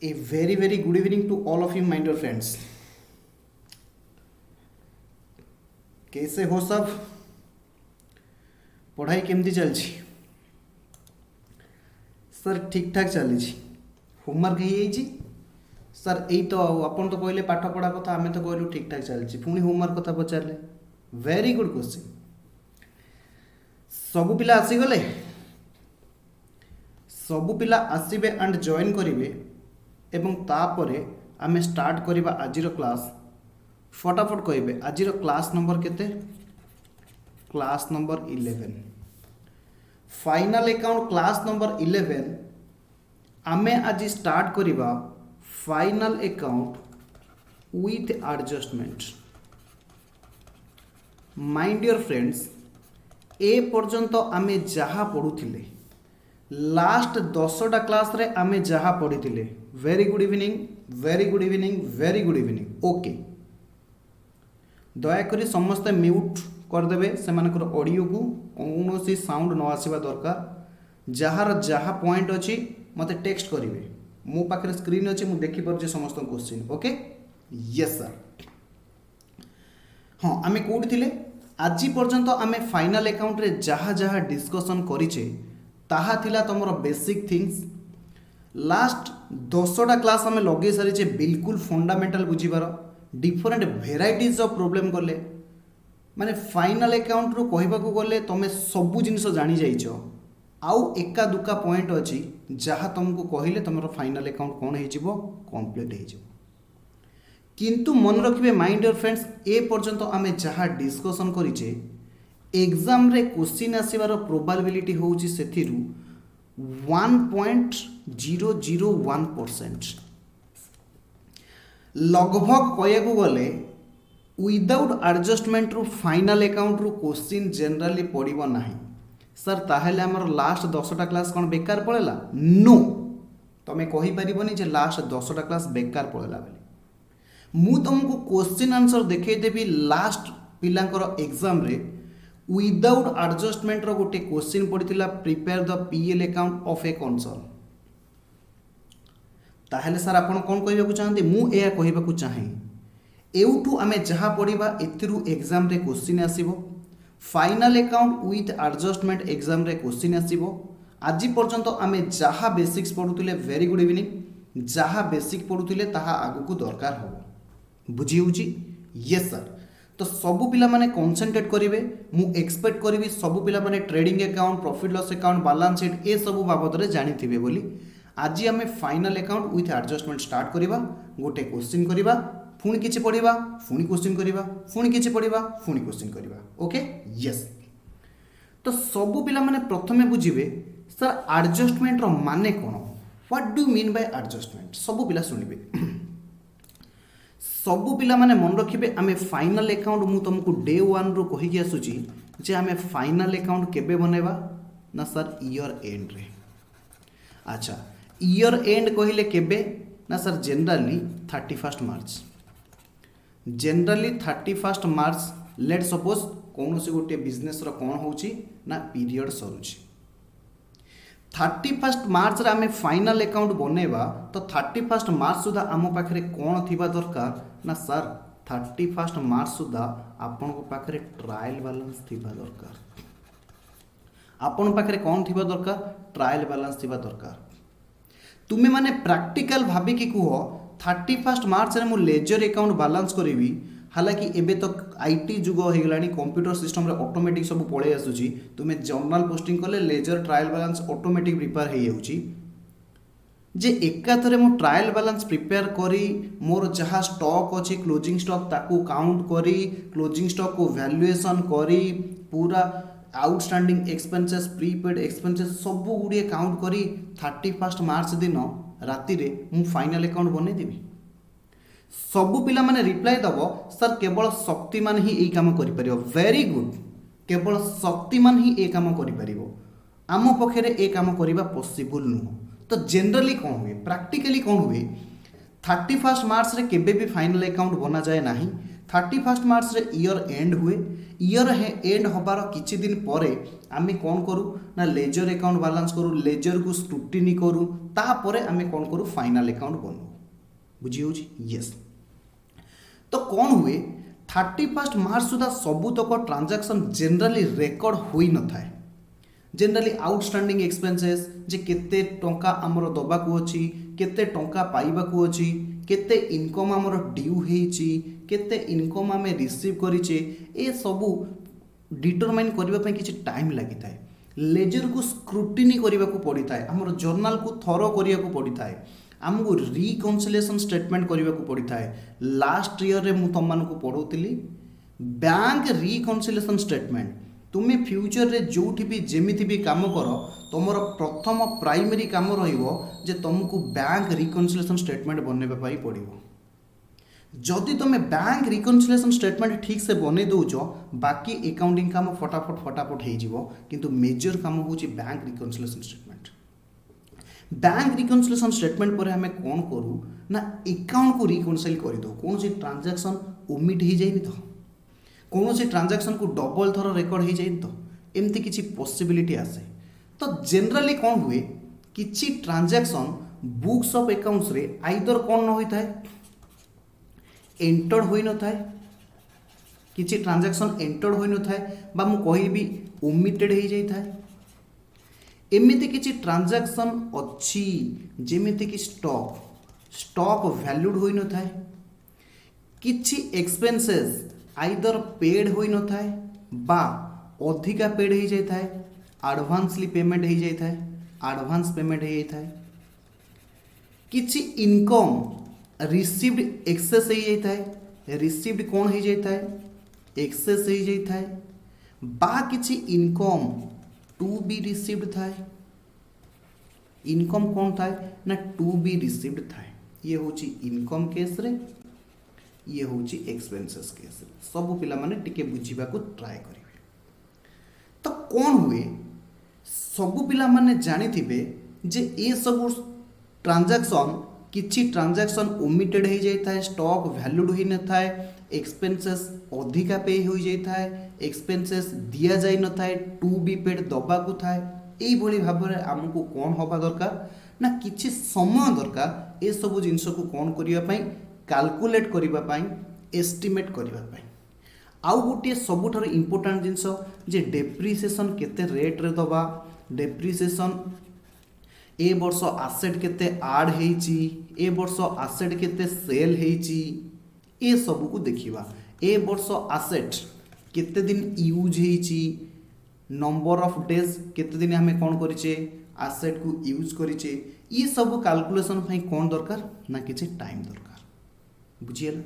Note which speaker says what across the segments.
Speaker 1: A very good evening to all of you my dear friends. कैसे हो सब? पढ़ाई केमती चलछि? सर ठीक ठाक चली होमवर्क हो सर यही तो आपन तो कहले पाठ पढ़ा कथा आमे तो कहलु ठीक ठाक चलछि पुणी होमवर्क कथा पचारे वेरी गुड क्वेश्चन सबु पिला आसीगले सबु पिला आसीबे एंड जॉइन करिवे एवं तापरे आमे स्टार्ट करिबा आजिर क्लास फटाफट कहबे आजिर क्लास नंबर केते class number 11 final account class number 11 आमे आज स्टार्ट करिबा final account with adjustment my dear friends ए पर्यंत आमे जहा पढुथिले लास्ट 10टा क्लास रे आमे जहा पढिथिले very good evening very good evening very good evening okay दयाकोरी समस्ते म्यूट करदेवे से ऑडियो को कौन सी साउंड न आसवा दरकार जार जहाँ पॉइंट अच्छी मत टेक्स्ट करेंगे मो पाखे स्क्रीन अच्छी मुझे देखिपे समस्त क्वेश्चन ओके यस सर हाँ आम कौटी थे आज पर्यंत आम फाइनल अकाउंट रे जहाँ जहाँ डिस्कसन करिचे ताहा थिला तुमर बेसिक थिंग्स लास्ट 10टा क्लास आम लगे सारी बिल्कुल फंडामेंटल बुझीबार डिफरेंट भेराइटीज ऑफ प्रॉब्लम कले माने फाइनल अकाउंट रू कहबाकू गले तुमे सबू जिनिस जानी जाइछ आउ एका दुका पॉइंट अछि जहाँ तुमको कहले तुमर फाइनल अकाउंट कौन हो कंप्लीट हो किंतु मन रखिबे माय डियर फ्रेंड्स ए पर्यंत आमे जहाँ डिस्कसन करिचे एग्जाम रे क्वेश्चन आसीबार प्रोबेबिलिटी होउची सेथिरु 1.001% लगभग कहू गले विदाउट एडजस्टमेंट रु फाइनल अकाउंट रु क्वेश्चन जनरली पड़ो ना सर ताहेले हमर लास्ट 10टा क्लास कौन बेकार पड़ेला नो तमें कहि परिबनी जे लास्ट 10टा क्लास बेकार पड़ेला बोली मु तुमको क्वेश्चन आंसर देखै देबी लास्ट पिलांकर एग्जाम रे विदाउट एडजस्टमेंट रो गोटे क्वेश्चन पड़िथिला prepare the PL account of a console ताहेले सर आपण कोन कहबाकू चाहंती मु एया कहबाकू चाहे एउठू आमे जहाँ पढ़ा एथिरु एग्जाम रे क्वेश्चन आसीबो final account with adjustment exam रे क्वेश्चन आसीबो आज पर्यंत आमे जहाँ बेसिक्स पढ़ुथिले वेरी गुड इवनिंग जहाँ बेसिक पढ़ुथिले ताहा आगु को दरकार हो बुझी होउची यस सर तो सबु पिला माने कंसंट्रेट करिवे मु एक्सपेक्ट करिवि सबु पिला माने trading account profit loss account balance sheet ए सबु बाबद रे जानिथिबे बोली आज आमे final account with adjustment start करिबा गोटे क्वेश्चन करिबा पुणी किछि पढ़िबा पुणी क्वेश्चन करिबा पुणी किछि पढ़िबा पुणी क्वेश्चन करिबा ओके यस तो सबु पिला माने प्रथमे बुझिबे सर एडजस्टमेंट रो माने कोन what do mean by adjustment सबु पिला सुनिबे सबु पिला माने मन रखिबे आमे फाइनल अकाउंट मु तुमको डे 1 रो कहि के आसुची जे आमे फाइनल अकाउंट केबे बनेबा ना सर ईयर एंड रे अच्छा ईयर एंड कहिले केबे ना सर जनरली 31 मार्च जनरली 31 मार्च लेट सपोज कौन से गोटे बिजनेस रो कौन होची ना पीरियड सरुची 31 मार्च रे आमे फाइनल अकाउंट बनेबा तो 31 मार्च सुधा आम पाखरे कौन थिबा दरकार ना सर 31 मार्च सुधा आपन को पाखरे ट्रायल बैलेंस थिबा दरकार आपन पाखरे कौन थिबा दरकार ट्रायल बैलेंस थिबा दरकार तुमे माने प्रैक्टिकल भाबी कि कुह 31 मार्च रे मु लेजर अकाउंट बैलेंस करिवि हालांकि एबे तो आईटी जुग हो गलानी कंप्यूटर सिस्टम रे ऑटोमेटिक सब पळे आसुची तुमे जर्नल पोस्टिंग कले ledger trial balance automatic prepare हे जाउची जे एकाथरे मु ट्रायल बैलेंस प्रिपेयर करी मोर जहाँ स्टॉक अच्छी क्लोजिंग स्टॉक ताकू काउंट करी क्लोजिंग स्टॉक को वैल्यूएशन करी पूरा आउटस्टैंडिंग एक्सपेंसेस प्रीपेड एक्सपेंसेस सब गुड़िए काउंट करी 31 मार्च दिन राति रे मु फाइनल अकाउंट बने देबी सबु पिला माने रिप्लाई दबो सर केवल शक्तिमान ही एई काम करि परियो वेरी गुड केवल शक्तिमान ही ए काम करि परियो आम पखरे ए काम करिबा पॉसिबल नुह तो जनरली कौन हुए प्रैक्टिकली कौन हुए 31 मार्च रे केबे भी फाइनल अकाउंट बना जाए नाही 31 मार्च रे ईयर एंड हुए। ईयर एंड हबार किछि दिन परे आमे कोन करू ना लेजर अकाउंट बैलेंस करू, लेजर को स्क्रूटिनी करू, तापरे आमे कोन करू फाइनल अकाउंट बनू। बुझी होची? यस। तो कौन हुए 31 मार्च सुधा सबुतक ट्रांजैक्शन जनरली रेकर्ड होई न थाए। जनरली आउटस्टैंडिंग एक्सपेंसेस जे केते टंका हमर दबाकू अछि, केते टंका पाइबाकू अछि, केते इनकम हमर ड्यू हेछि, केते इनकम आमे रिसीव करिचे, ए सबू डिटरमाइन करबा पय किछि टाइम लागि थाए। लेजर को स्क्रूटिनी करबा को पड़ी थाए, हमर जर्नल को थरो करिया को पड़ी थाए, आमको रिकनसिलिएशन स्टेटमेंट करने को पड़ी थाए। लास्ट ईयर रे मु तुम मानक पढ़ौली बैंक रिकनसिलिएशन स्टेटमेंट। तुम्हें फ्यूचर रे जोठी भी जेमिति भी काम कर, तुम प्रथम प्राइमरी काम रहिबो जे तुमको बैंक रिकनसिलिएशन स्टेटमेंट बनने पड़ो। जदि तुम बैंक रिकनसिलिएशन स्टेटमेंट ठीक से बने दौच, बाकी अकाउंटिंग काम फटाफट फटाफट हो, किंतु मेजर काम हूँ बैंक रिकनसिलिएशन स्टेटमेंट। बैंक रिकनसिलिएशन स्टेटमेंट पर हमें कौन करूँ ना अकाउंट को रिकनसाइल कर दो। कौन सी ट्रांजैक्शन ओमिट हो जाए तो, कौन सी ट्रांजैक्शन को डबल थर रेकर्ड हो जाए तो, एमती किसी पॉसिबिलिटी आसे। तो जनरली कौन हुए किसी ट्रांजैक्शन बुक्स ऑफ अकाउंट्स रे आइदर कौन न होता है एंटर्ड होई न थाए, किसी ट्रांजैक्शन एंटर्ड होई न थाए बा मु कहबी ओमिटेड हो जाई थाए। एमिति किसी ट्रांजैक्शन अच्छी जेमिति कि स्टॉक वैल्यूड होई न थाए, किछि एक्सपेंसेस आइदर पेड होई न थाए बा अधिका पेड हो जाय थाए, एडवांसली पेमेंट हो जाय थाए, एडवांस पेमेंट हो जाय थाए, किछि इनकम रिसीव्ड एक्सेस हो जाय थाए, रिसीव्ड कौन हो जाय थाए एक्सेस हो जाय थाए, बा किछि इनकम टू बी रिसीव्ड थाए। इनकम कौन थाए ना टू बी रिसीव्ड थाए। ये होची इनकम केस रे, ये होची एक्सपेंसेस केस रे। सब पिला माने टिके बुझीबा को ट्राई करिवे। तो कौन हुए सब पिला माने जानि थिबे जे ए सब ट्रांजैक्शन किछि ट्रांजैक्शन ओमिटेड हो जाय थाए, स्टॉक वैल्यूड होई न थाए, एक्सपेंसेस अधिका पे हो जाय थाए, एक्सपेंसेस दिया जाय न थाए, टू बी पेड दबा को थाए। एई भली भाबरे हमको कौन होबा दरकार ना किछि समय दरकार ए सब जिंस को कौन करिया पई कैलकुलेट करिबा पई, एस्टिमेट करिबा पई। आउ गोटे सबुठार इंपोर्टेंट जिंस जे डेप्रिसिएशन केते रेट रे दबा, डेप्रिसिएशन ए वर्ष आसेट केते आड हेची, ए वर्ष आसेट केते सेल हेची, ए सब को देखिबा। ए वर्ष आसेट केते दिन यूज हेची, नंबर ऑफ डेज केते दिन हमें कौन करिचे आसेट को यूज करिचे, ये सब कैलकुलेशन भाई कौन दरकार ना किछि टाइम दरकार। बुझियला?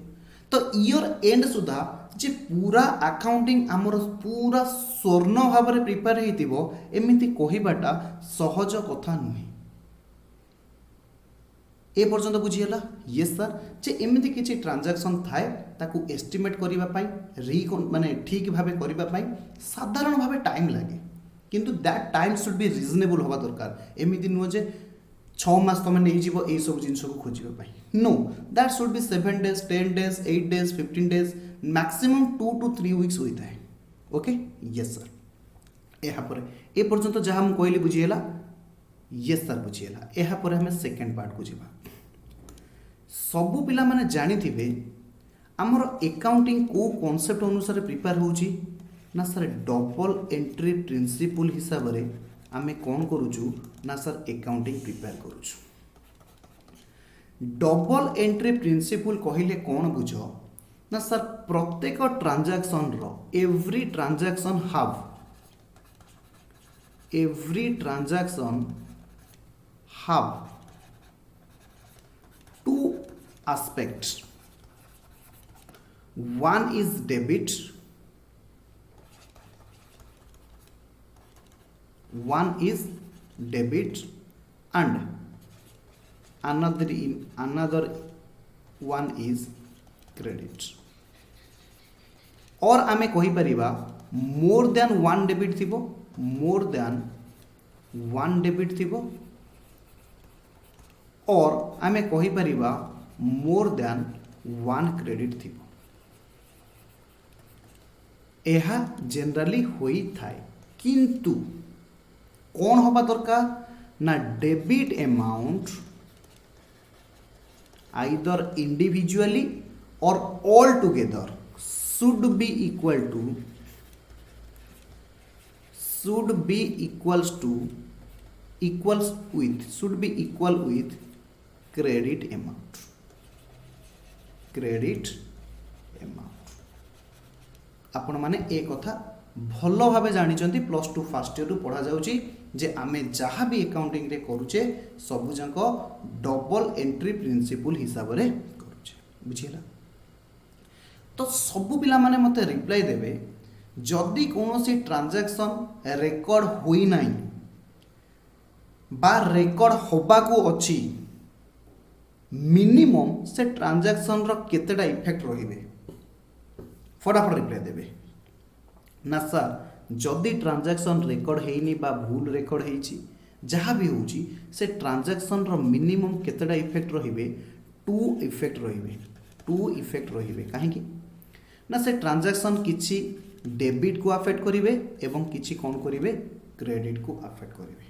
Speaker 1: तो ईयर एंड सुधा जे पूरा अकाउंटिंग आमर पूरा स्वर्ण भाव में प्रिपेयर हेतिबो एमिति कहिबाटा सहज कथा नुहे। ए पर्यंत बुझीगला? Yes sir. जे एमिति किछि ट्रांजैक्शन थाए ताकू एस्टिमेट करिबा पई माने ठीक भाबे करिबा पई साधारण भाबे टाइम लागे, किंतु that time should be reasonable होबा दरकार। एमिति नुह जे 6 मास तमे नै जीवो ए सब जिंस को खोजिबा पई। No, that should be 7 days, 10 days, 8 days, 15 days, maximum 2 to 3 weeks होइता है। ओके? Yes sir. एहा पर ए पर्यंत जहा हम कहली बुझीगला? Yes sir बुझीगला। एहा पर हमें सेकंड पार्ट को जीवा। सबु पिला माने जानी थिबे हमर अकाउंटिंग को कांसेप्ट अनुसार प्रिपेयर होची ना सर डबल एंट्री प्रिंसिपल हिसाब रे आमे कोन करूछु ना सर अकाउंटिंग प्रिपेयर करूछु। डबल एंट्री प्रिंसिपल कहिले कोन बुझो ना सर प्रत्येक ट्रांजैक्शन रो every transaction have two aspects. One is debit, and another one is credit. और आमे कहि परिबा मोर देन वन डेबिट थिबो, मोर देन वन डेबिट थिबो, और आमे कहि परिबा मोर देन वन क्रेडिट थिबो। ଏହା जनराली होई थाए किंतु कौन हवा दरकार ना डेबिट अमाउंट आइदर इंडिविजुअली और all together should be equal to should be equals to equals with should be equal with credit amount आपण माने ए कथा भल भाव जानी प्लस टू फास्ट इयर पढ़ा जाउची जे आमे जहाँ भी अकाउंटिंग रे करूचे सबु जाक डबल एंट्री प्रिंसिपल हिसाब रे करूचे बुझिला। तो सबु पिला माने मते रिप्लाई देबे जदि कोनोसी ट्रांजैक्शन रेकॉर्ड होई नाही बा रेकॉर्ड होबा को अछि मिनिमम से ट्रांजैक्शन रो केतेटा इफेक्ट रहिबे फटाफट रिप्लाई देबे ना सर जदि ट्रांजैक्शन रेकॉर्ड हेइनी बा भूल रेकॉर्ड हेइची जहाँ भी होची से ट्रांजैक्शन रो मिनिमम केतेटा इफेक्ट रहिबे टू इफेक्ट रहिबे काहेकि ना से ट्रांजैक्शन किछि डेबिट को अफेक्ट करिवे एवं किछि कोन करिवे क्रेडिट को अफेक्ट करिवे।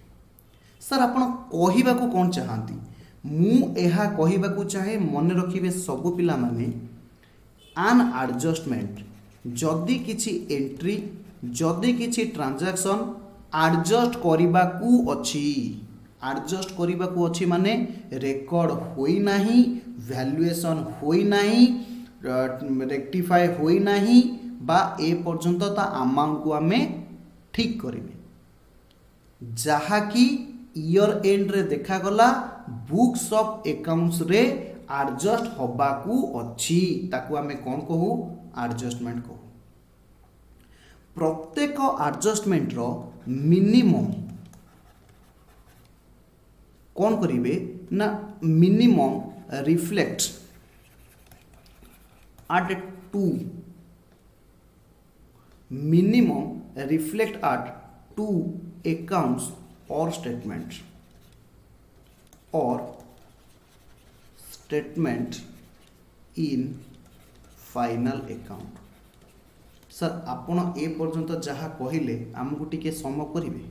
Speaker 1: सर आपण कहिबा को कोन चाहंती मु एहा कहिबा को चाहे मन रखिबे सब पिला माने आन एडजस्टमेंट जदि किछि एंट्री जदि किछि ट्रांजैक्शन एडजस्ट करिबा को अछि माने रेकॉर्ड होई नाही वैल्यूएशन होई नाही रेक्टिफाई होई नाही बा ए पर्यंत ता अमाउंट को आमे ठीक करिवे जहा कि ईयर एंड रे देखा गला बुक्स ऑफ अकाउंट्स रे एडजस्ट होबा को अछि ताकू आमे कोन कहू एडजस्टमेंट कहू। प्रत्येक एडजस्टमेंट रो मिनिमम कोन करिवे ना minimum reflect at 2 minimum reflect at 2 accounts or statement in final account। Sir आपण ए पर्यंत जहाँ कहले आमको टिके सम करिवे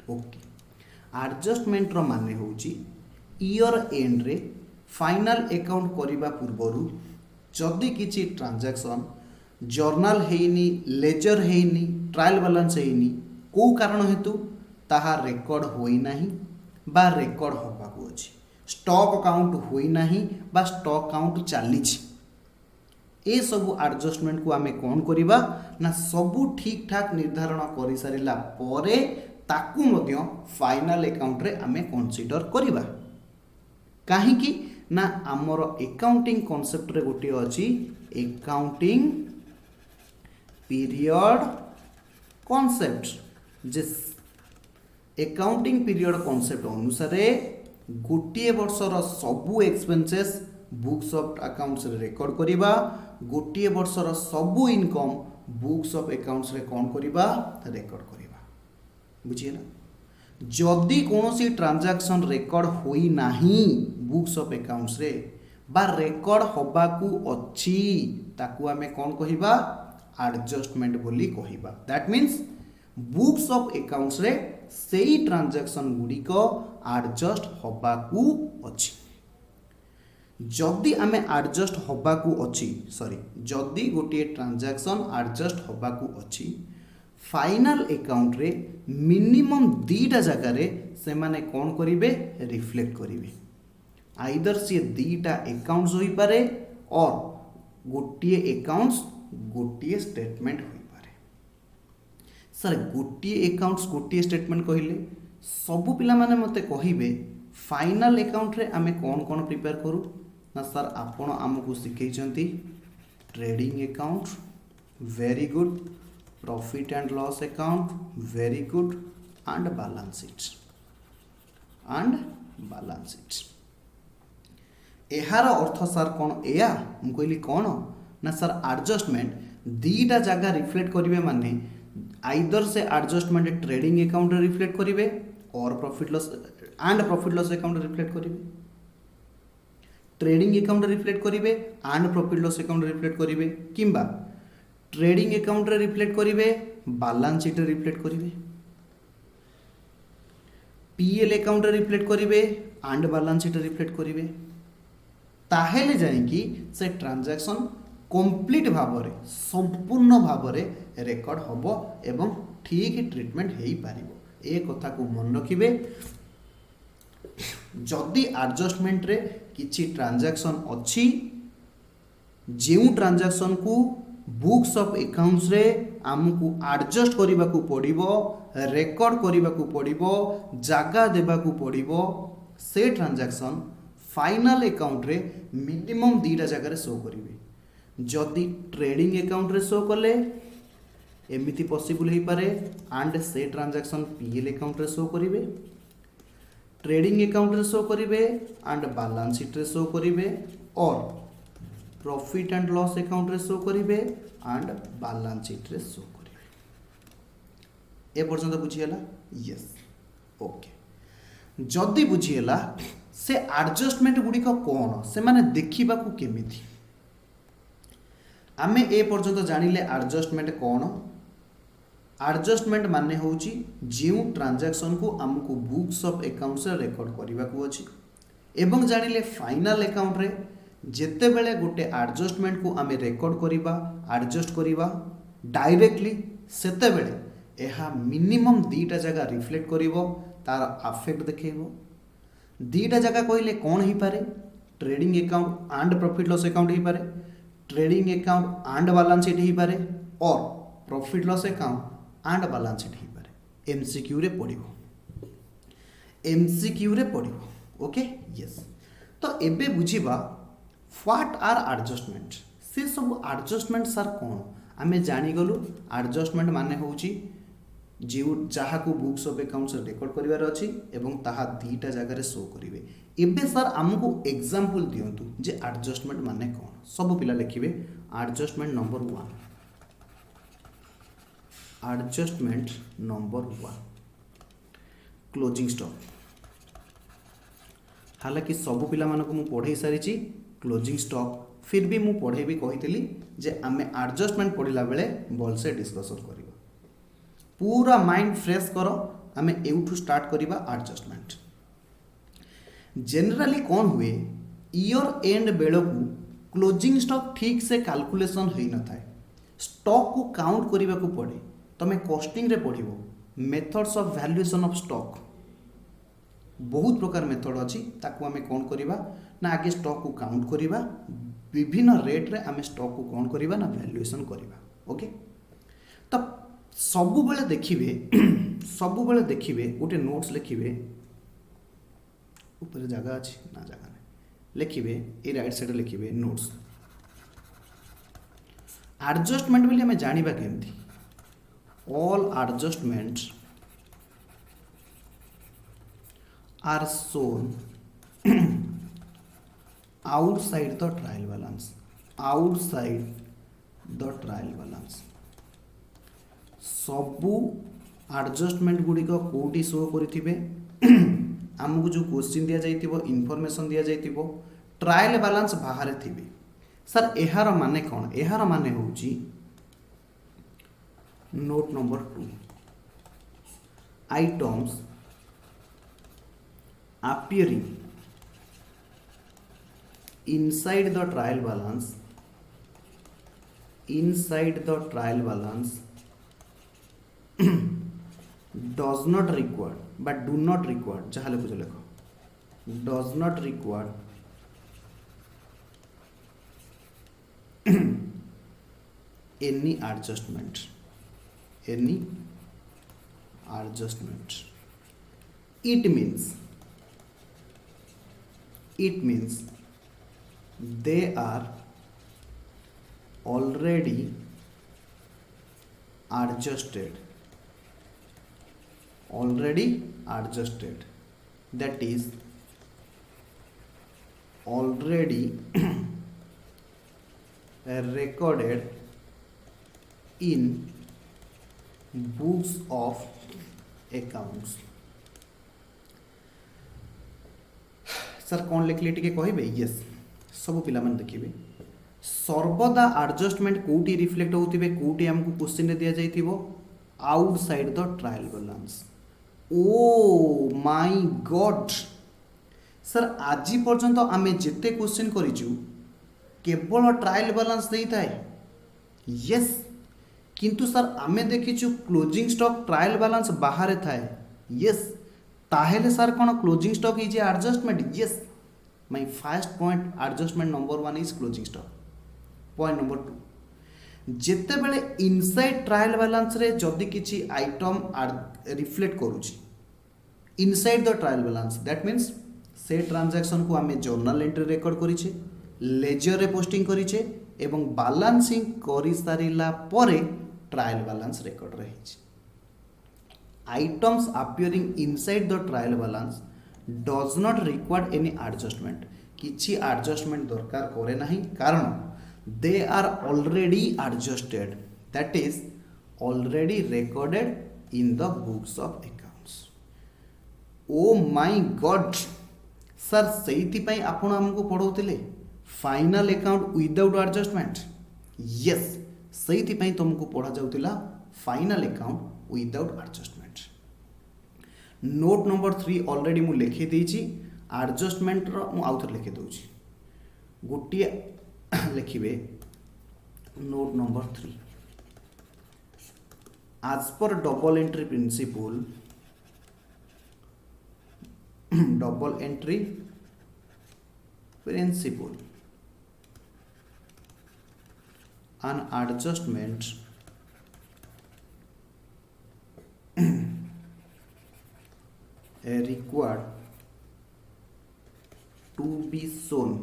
Speaker 1: ओके एडजस्टमेंट रो माने होची ईयर एंड रे फाइनल अकाउंट करिबा पूर्वरु जदि किछि ट्रांजैक्शन जर्नल हेइनी लेजर हेइनी ट्रायल बैलेंस हेइनी को कारण हेतु ताहा रेकॉर्ड होई नाही बा रेकॉर्ड होबा को अछि स्टॉक अकाउंट होई नाही बा स्टॉक अकाउंट चलीछि ए सबु एडजस्टमेंट को आमे कोन करिबा ना सबु ठीक ठाक निर्धारण करि सारिला परे ताकू मध्य फाइनल अकाउंट रे आमे कंसीडर करिबा काहे कि ना आमर अकाउंटिंग कॉन्सेप्ट रे गोटे अछि अकाउंटिंग पीरियड कॉन्सेप्ट जे अकाउंटिंग पीरियड कॉन्सेप्ट अनुसार गोटे वर्षर सबु एक्सपेंसेस बुक्स ऑफ अकाउंट्स रे रिकॉर्ड करिबा गोटे वर्षर सबु इनकम बुक्स ऑफ अकाउंट्स रे कोन करिबा रिकॉर्ड करिबा बुझिए ना। जदि कोनोसी ट्रांजैक्शन रेकॉर्ड होई नाही बुक्स ऑफ अकाउंट्स रे बा रेकॉर्ड होबा को अछि ताकू आमे कोन कहिबा एडजस्टमेंट बोली कहिबा that means books of accounts रे सेही ट्रांजैक्शन गुडी को एडजस्ट होबा को अछि जदि आमे एडजस्ट होबा को अछि जदि गोटे ट्रांजैक्शन एडजस्ट होबा को अछि फाइनल अकाउंट रे मिनिमम दीटा जगह रे से माने कोन करिवे रिफ्लेक्ट करिवे आइदर से दीटा अकाउंट्स होई पारे और गोटिए अकाउंट्स गोटिए स्टेटमेंट होई पारे। सर गोटिए अकाउंट्स गोटिए स्टेटमेंट कहिले सबु पिला माने मते कहिबे फाइनल अकाउंट रे आमे कोन कोन प्रिपेयर करू ना सर आपण हमकु सिखैचंती trading account very good profit and loss account very good and balance sheet एहार अर्थ सर कौन एया मु कहली कौन ना सर एडजस्टमेंट दीटा जगह रिफ्लेक्ट करिवे माने आइदर से एडजस्टमेंट ट्रेडिंग अकाउंट रिफ्लेक्ट करिवे और प्रॉफिट लॉस अकाउंट रिफ्लेक्ट करिवे ट्रेडिंग अकाउंट रिफ्लेक्ट करिवे and profit loss account reflect करिवे किंबा ट्रेडिंग अकाउंट रे रिफ्लेक्ट करिवे बैलेंस शीट रे रिफ्लेक्ट करिवे पीएल अकाउंट रे रिफ्लेक्ट करिवे एंड बैलेंस शीट रे रिफ्लेक्ट करिवे ताहेले जाइकी से ट्रांजैक्शन कंप्लीट भाबरे संपूर्ण भाबरे रेकॉर्ड हबो एवं ठीक ट्रीटमेंट हेई पारिबो ए कथा को मन रखिबे जदि एडजस्टमेंट रे किछि ट्रांजैक्शन अछि जेउ ट्रांजैक्शन को बुक्स ऑफ अकाउंट्स रे आमको एडजस्ट करबा को पड़िबो रेकॉर्ड करबा को पड़िबो जागा देबा को पड़िबो से ट्रांजैक्शन फाइनल अकाउंट रे मिनिमम दीटा जगह रे शो करिवे जदि ट्रेडिंग अकाउंट रे शो कले एमिति पॉसिबल हो पारे एंड से ट्रांजैक्शन पीएल अकाउंट रे शो करिवे ट्रेडिंग अकाउंट रे शो करिवे एंड बैलेंस शीट रे शो करिवे और प्रॉफिट एंड लॉस अकाउंट रे शो करिवे एंड बैलेंस शीट रे शो करिवे ए पर्यंत बुझियला यस ओके जदि बुझियला से एडजस्टमेंट गुड़िक कौन से माने देखिबा को केमिति आमे ए पर्यंत जानिले एडजस्टमेंट कौन एडजस्टमेंट माने होची जेउ ट्रांजैक्शन को हमको बुक्स ऑफ अकाउंट्स रे रिकॉर्ड करबा को अछि एवं जानिले फाइनल अकाउंट रे जेते बेले गोटे एडजस्टमेंट को आमे रिकॉर्ड करिबा एडजस्ट करिबा डायरेक्टली सेते बेले एहा मिनिमम दीटा जगह रिफ्लेक्ट करिवो तार अफेक्ट देखेबो दीटा जगह कहले कौन ही पारे trading account and profit loss account ही पारे trading account and balance sheet ही पारे और profit loss account and balance sheet ही पारे एमसीक्यू रे पड़िबो एमसीक्यू रे पड़िबो ओके यस तो एबे बुझिबा व्हाट आर एडजस्टमेंट से सब एडजस्टमेंट सर कौन आमे जानी गलु एडजस्टमेंट माने होची जो जहाँ को बुक्स ऑफ अकाउंट्स रिकॉर्ड करिवार अछि एवं ताहा दीटा जगह रे शो करिवे एबे सर हमको एग्जांपल दियंतु जे एडजस्टमेंट माने कौन सब पिला लिखिबे adjustment number 1 adjustment number 1 closing stock हालांकि सब पिला मानको मु पढ़ाई सारी क्लोजिंग स्टॉक फिर भी मु पढ़े भी कही जे आमे एडजस्टमेंट पढ़ला बेले भल से डिस्कशन करिबा पूरा माइंड फ्रेश करो आमे एउठू स्टार्ट करिबा एडजस्टमेंट जनरली कौन हुए ईयर एंड बेलकू क्लोजिंग स्टॉक ठीक से कैलकुलेशन होई न थाए स्टॉक को काउंट करिबा को पड़े तमे कॉस्टिंग रे पढ़िबो methods of valuation of stock बहुत प्रकार मेथड अछि ताकू आमे कोन करिबा ना आगे स्टॉक को काउंट करिबा विभिन्न रेट रे आमे स्टॉक को कोन करिबा ना वैल्यूएशन करिबा ओके तो सबु बेले देखिबे गोटे नोट्स लिखिबे ऊपर जगह अछि ना जगह नै लिखिबे ए राइट साइड लिखिबे नोट्स एडजस्टमेंट बोली हमें जानिबा केमती all adjustments are shown outside the trial balance सबू एडजस्टमेंट गुड़िक कोटी शो करिथिबे आमको जो क्वेश्चन दिया जाइतिबो इनफॉरमेशन दिया जाइतिबो ट्रायल बैलेंस बाहर थिबे सर एहार माने कौन एहार माने होची note number 2 items appearing inside the trial balance does not require but do not require जहाँ लिखो लिखो does not require any adjustment it means they are already adjusted that is already recorded in books of accounts sir कौन लिखले टिके कहबे yes सब पिला मन देखिबे सर्वदा एडजस्टमेंट कोटी रिफ्लेक्ट होतिबे कोटी हमको क्वेश्चन रे दिया जाइथिबो outside the trial balance. Oh my God sir आज पर्यंत आमे जेते क्वेश्चन करिचु केवल ट्रायल बैलेंस देई थाए यस किंतु सर आमे देखिचु क्लोजिंग स्टॉक ट्रायल बैलेंस बाहर थाए यस ताहेले सर कोन closing stock is adjustment yes my first point adjustment number 1 is closing stock. Point number 2 जेते बेले इनसाइड ट्रायल बैलेंस रे जदी किछि आइटम रिफ्लेक्ट करूची inside the trial balance that means से ट्रांजैक्शन को आमे जर्नल एंट्री रिकॉर्ड करिछे लेजर रे पोस्टिंग करिछे एवं बैलेंसिंग करि सारिला परे ट्रायल बैलेंस रिकॉर्ड रहिछि। Items appearing inside the trial balance does not require any adjustment किछि एडजस्टमेंट दरकार करे नाही कारण they are already adjusted that is already recorded in the books of accounts। oh my god sir सेइति पई आपण हमको पढौतिले final account without adjustment yes सेइति पई तुमको पढा जाउतिला final account without adjustment. Note number 3 already मु लिखि देछि एडजस्टमेंट रो मु आउथर लिखि दोछि गोटिए लिखिबे note number 3 as per double entry principle double entry principle an adjustment required to be shown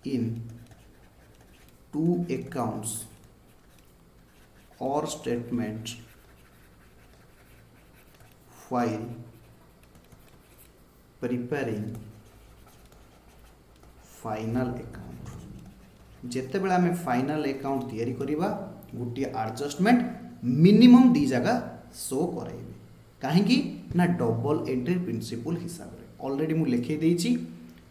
Speaker 1: in two accounts or statement while preparing final account जेते बेला हमें फाइनल अकाउंट तैयारी करिबा गोटे एडजस्टमेंट मिनिमम दी जगह शो कराइबे काहेकि ना डबल एंट्री प्रिंसिपल हिसाब रे ऑलरेडी मु लिखि देछि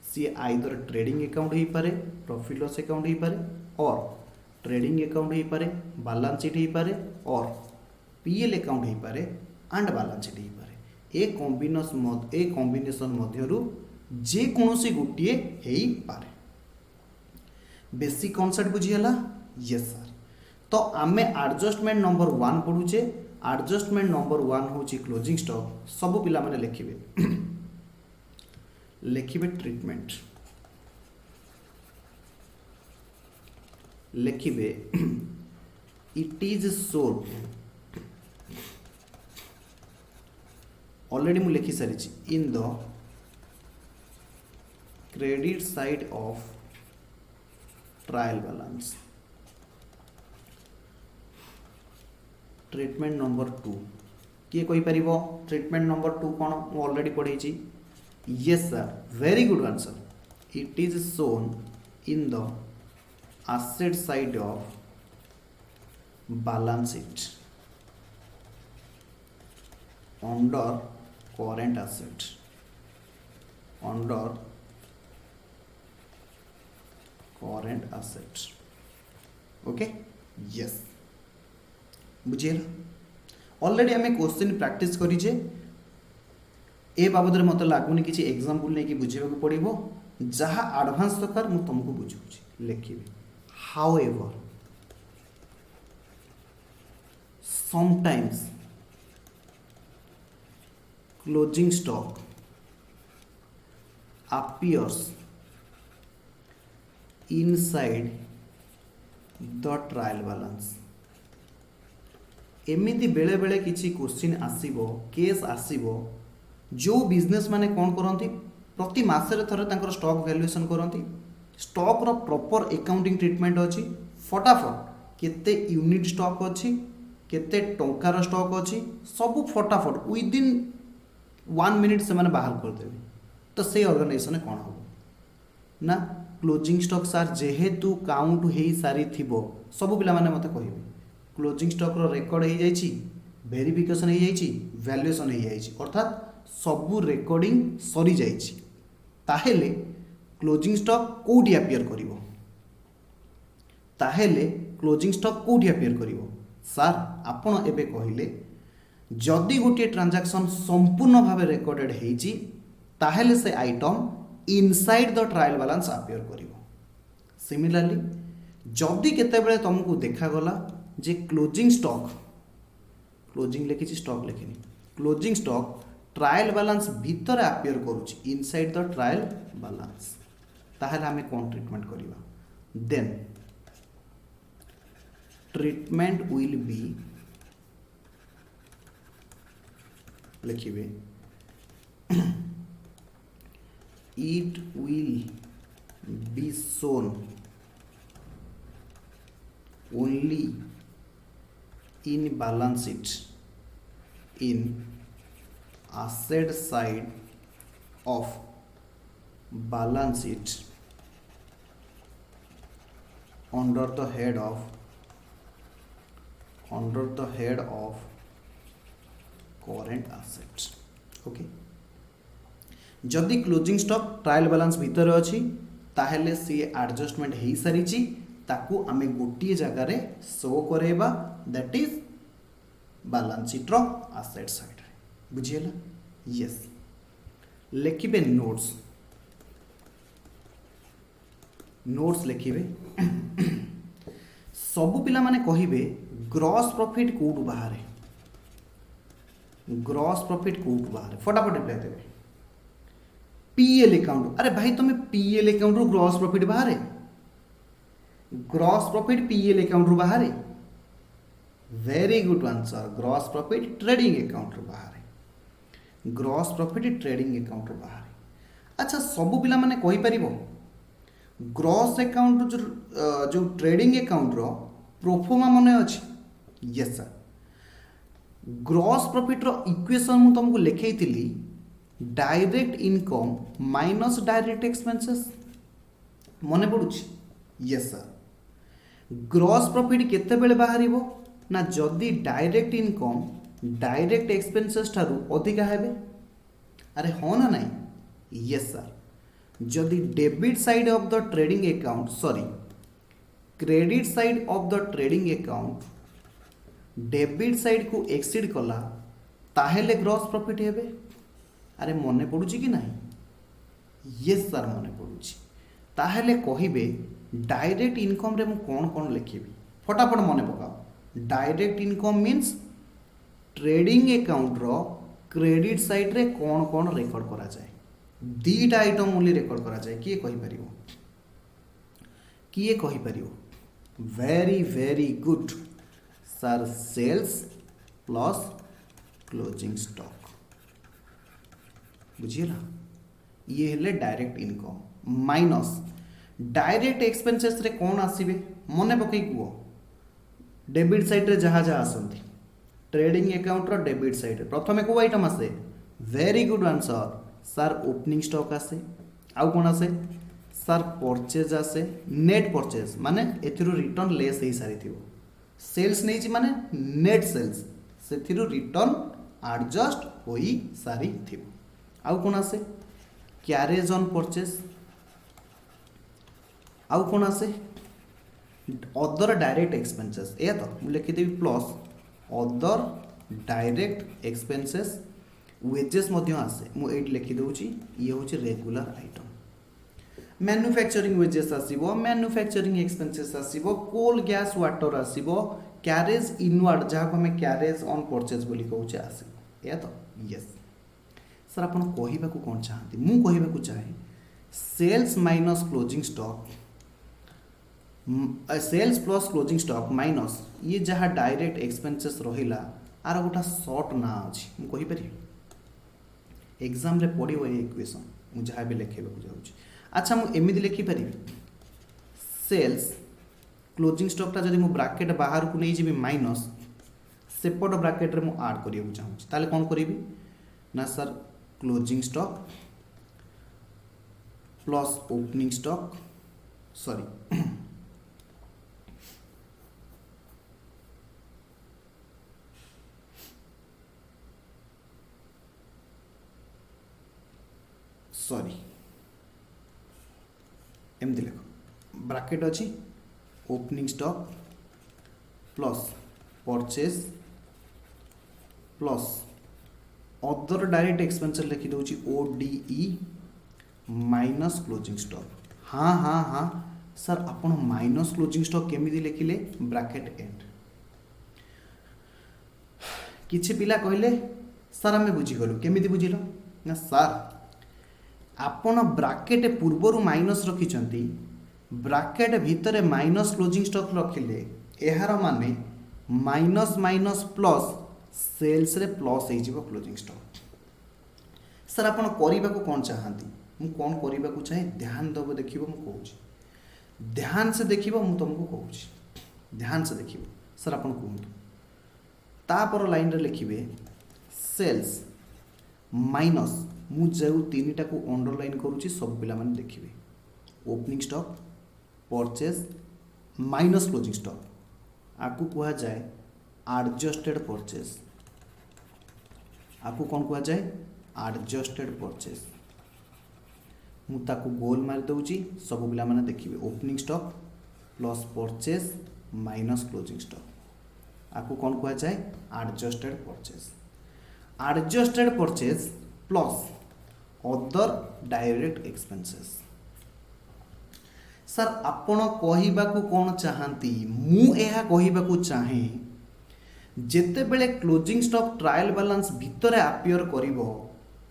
Speaker 1: सी आइदर ट्रेडिंग अकाउंट ही पारे प्रॉफिट लॉस अकाउंट ही पारे और ट्रेडिंग अकाउंट ही पारे बैलेंस शीट ही पारे और पीएल अकाउंट ही पारे एंड बैलेंस शीट ही पारे ए कॉम्बिनेशन मध्यरु जे कोनोसी गुटिए हेई पारे। बेसिक कॉन्सेप्ट बुझियला यस सर तो आमे एडजस्टमेंट नंबर 1 पढुचे एडजस्टमेंट नंबर 1 होची क्लोजिंग स्टॉक सब पिला माने लिखिबे लिखिबे ट्रीटमेंट लिखिबे इट इज सोल्ड ऑलरेडी मु लिखि सारिछि in the credit side of trial balance. Treatment number 2 किए कोई परिबो ट्रीटमेंट नंबर 2 कोन मु ऑलरेडी पढैछि yes sir very good answer it is shown in the asset side of balance sheet under current asset under current asset okay yes बुझिए already हमें question practice करिजे ए बाबद रे मते लागुनी किछि एग्जांपल नै कि बुझेबा को पड़िबो जहा एडवांस दरकार मु तुमको बुझौछि लिखिबे। However, sometimes closing stock appears inside the trial balance। एमिति बेले बेले किछि क्वेश्चन आसीबो केस आसीबो जो बिजनेस माने कोन करंती प्रति मासरे थरे तांकर स्टॉक वैल्यूएशन करंती स्टॉक रो प्रॉपर अकाउंटिंग ट्रीटमेंट अछि फटाफट केते यूनिट स्टॉक अछि केते टंकार स्टॉक अछि सब फटाफट विद इन 1 मिनिट से माने बाहर कर देबे तो से ऑर्गेनाइजेशन कोन हो ना क्लोजिंग स्टॉक सर जेहेतु काउंट हेई सारी थिबो सब पिला माने मते कहिबे क्लोजिंग स्टॉक रो रिकॉर्ड हेई जाईची वेरिफिकेशन हेई जाईची वैल्यूएशन हेई जाईची अर्थात सब रिकॉर्डिंग सरी जाईची ताहेले क्लोजिंग स्टॉक कोठी अपियर करिवो ताहेले क्लोजिंग स्टॉक कोठी अपियर करिवो सर आपण एबे कहिले जदि गोटे ट्रांजैक्शन संपूर्ण भाव रेकर्डेड हेची ताहेले से item inside the trial balance appear करिवो सिमिलरली जदि केतेबेले तुमको देखागला जे क्लोजिंग स्टॉक क्लोजिंग लिखी स्टॉक लिखिनी क्लोजिंग स्टॉक ट्रायल बैलेंस भीतर अपियर करुच्ची इनसाइड द ट्रायल बैलेंस ताहले आमे कौन ट्रीटमेंट करिवा देन ट्रीटमेंट विल बी लिखिबे it will be shown only in balance sheet in asset side of balance sheet under the head of current assets okay जदि closing stock trial balance भीतर अच्छी ताहेले सी adjustment हो सारी ताकू आमे गोटे जगार शो करेबा दैट इज बैलेंस शीट रो एसेट साइड रे बुझियला यस लिखिबे नोट्स लिखिबे सबु पिला माने कहिबे ग्रॉस प्रॉफिट कोड बाहर फटाफट रिप्लाई देबे पीएल अकाउंट अरे भाई तुम पीएल अकाउंट रो ग्रॉस प्रॉफिट बाहर ग्रॉस प्रॉफिट पीएल अकाउंट रू बाहर very good answer gross profit trading account रू बाहर ग्रॉस प्रॉफिट ट्रेडिंग अकाउंट रू बाहर अच्छा सबु पिला माने कहि परिबो ग्रॉस अकाउंट जो ट्रेडिंग अकाउंट रो प्रोफोमा मने अछि यस सर ग्रॉस प्रॉफिट रो इक्वेशन मु तुमको लिखैतिली direct income minus direct expenses मने पडुछि यस सर ग्रॉस प्रॉफिट केते बेले बाहरिबो ना जदि डायरेक्ट इनकम डायरेक्ट एक्सपेंसेस ठारू अधिका हेबे अरे हो ना नहीं यस सर जदि debit side of the trading account sorry credit side of the trading account debit side को एक्सीड कला ताहेले ग्रॉस प्रॉफिट हेबे अरे मने पडुची कि नहीं यस सर मने पडुची ताहेले कहिबे डायरेक्ट इनकम रे मु कौन कौन लिखिबी फटाफट मने पकाओ direct income means trading account रो क्रेडिट साइड रे कौन कौन रेकॉर्ड करा जाए दीटा आइटम ओनली रेकॉर्ड करा जाए किए कहि परिवो very very good sir sales plus closing stock बुझिएला ये हेले direct income minus direct expenses रे कौन आसीबे मने पकई कुओ डेबिट साइड रे जहा जहा आसंती ट्रेडिंग अकाउंट रो डेबिट साइड रे प्रथमे को आइटम आसे very good answer sir opening stock आसे आउ कोन आसे सर परचेज आसे नेट परचेज माने एथिरो रिटर्न लेस हे सारी थिबो सेल्स नै छि माने नेट सेल्स सेथिरो रिटर्न एडजस्ट होई सारी थिबो आउ कोन आसे कैरेज ऑन परचेज आउ कौन आसे अदर डायरेक्ट एक्सपेंसेस या तो मुझे लिखिदेवी plus other direct expenses wages मध्य आसे मुझे लिखि दउची ये होची रेगुलर आइटम मैन्युफैक्चरिंग वेजेस आसीबो मैन्युफैक्चरिंग एक्सपेंसेस आसीबो कोल गैस वाटर आसीबो कैरेज इनवर्ड जहाँ को हमें कैरेज ऑन परचेज बोली कहूचे आसीबो या तो यस सर आपण कहिबा को कोन चाहती मु कहिबा को चाहे sales minus closing stock sales plus closing stock minus ये जहाँ डायरेक्ट एक्सपेंसेस रहिला आर गोटा शॉर्ट ना अछि मु कहि पारि एग्जाम रे पडियो ए इक्वेशन मु जहाँ भी लिखेबा को जाउछि अच्छा मु एमिति लिखि पारि सेल्स क्लोजिंग स्टॉक ता जदि मु ब्रैकेट बाहर को नै जेबी माइनस सेपट ब्रैकेट रे मु ऐड करियो चाहूछि ताले कोन करिवि ना sir closing stock plus opening stock sorry एमती लिख ब्राकेट अच्छी opening stock plus purchase plus other direct expenses लिखी दूची ओडीई माइनस क्लोजिंग स्टॉक। हाँ हाँ हाँ सर आपण माइनस क्लोजिंग स्टॉक केमिति लिखिले ब्राकेट एंड किछि पिला कहले सर आमे बुझीगलु केमिति बुझिल ना सर आपण ब्राकेट पूर्वर माइनस रखिचंती ब्राकेट भितर माइनस क्लोजिंग स्टॉक रखिले एहार माने माइनस माइनस प्लस सेल्स रे प्लस हो जिवो क्लोजिंग स्टॉक। सर आपण करिबा को कोन चाहंती मु कोन करिबा को चाहे ध्यान दब देखिबो मु कहूची ध्यान से देखिबो मु तुमको कहूची ध्यान से देखिबो सर आपण कहंतु तापर लाइन रे लिखिबे सेल्स माइनस मु जो तीनटा को अंडरलाइन करूची सब पिला माने देखिबे opening stock purchase minus closing stock आपको कहा जाए एडजस्टेड परचेज आपको कौन कहा जाए एडजस्टेड परचेज मु ताकू गोल मार दउची सब पिला माने देखिबे opening stock plus purchase minus closing stock आपको कौन कहा जाए adjusted purchase adjusted purchase plus other direct expenses. Sir आपण कहिबाकू कौन चाहती मु एहा कहिबाकू चाहे जेते बेले क्लोजिंग स्टॉक ट्रायल बैलेंस भितर अपियर करिवो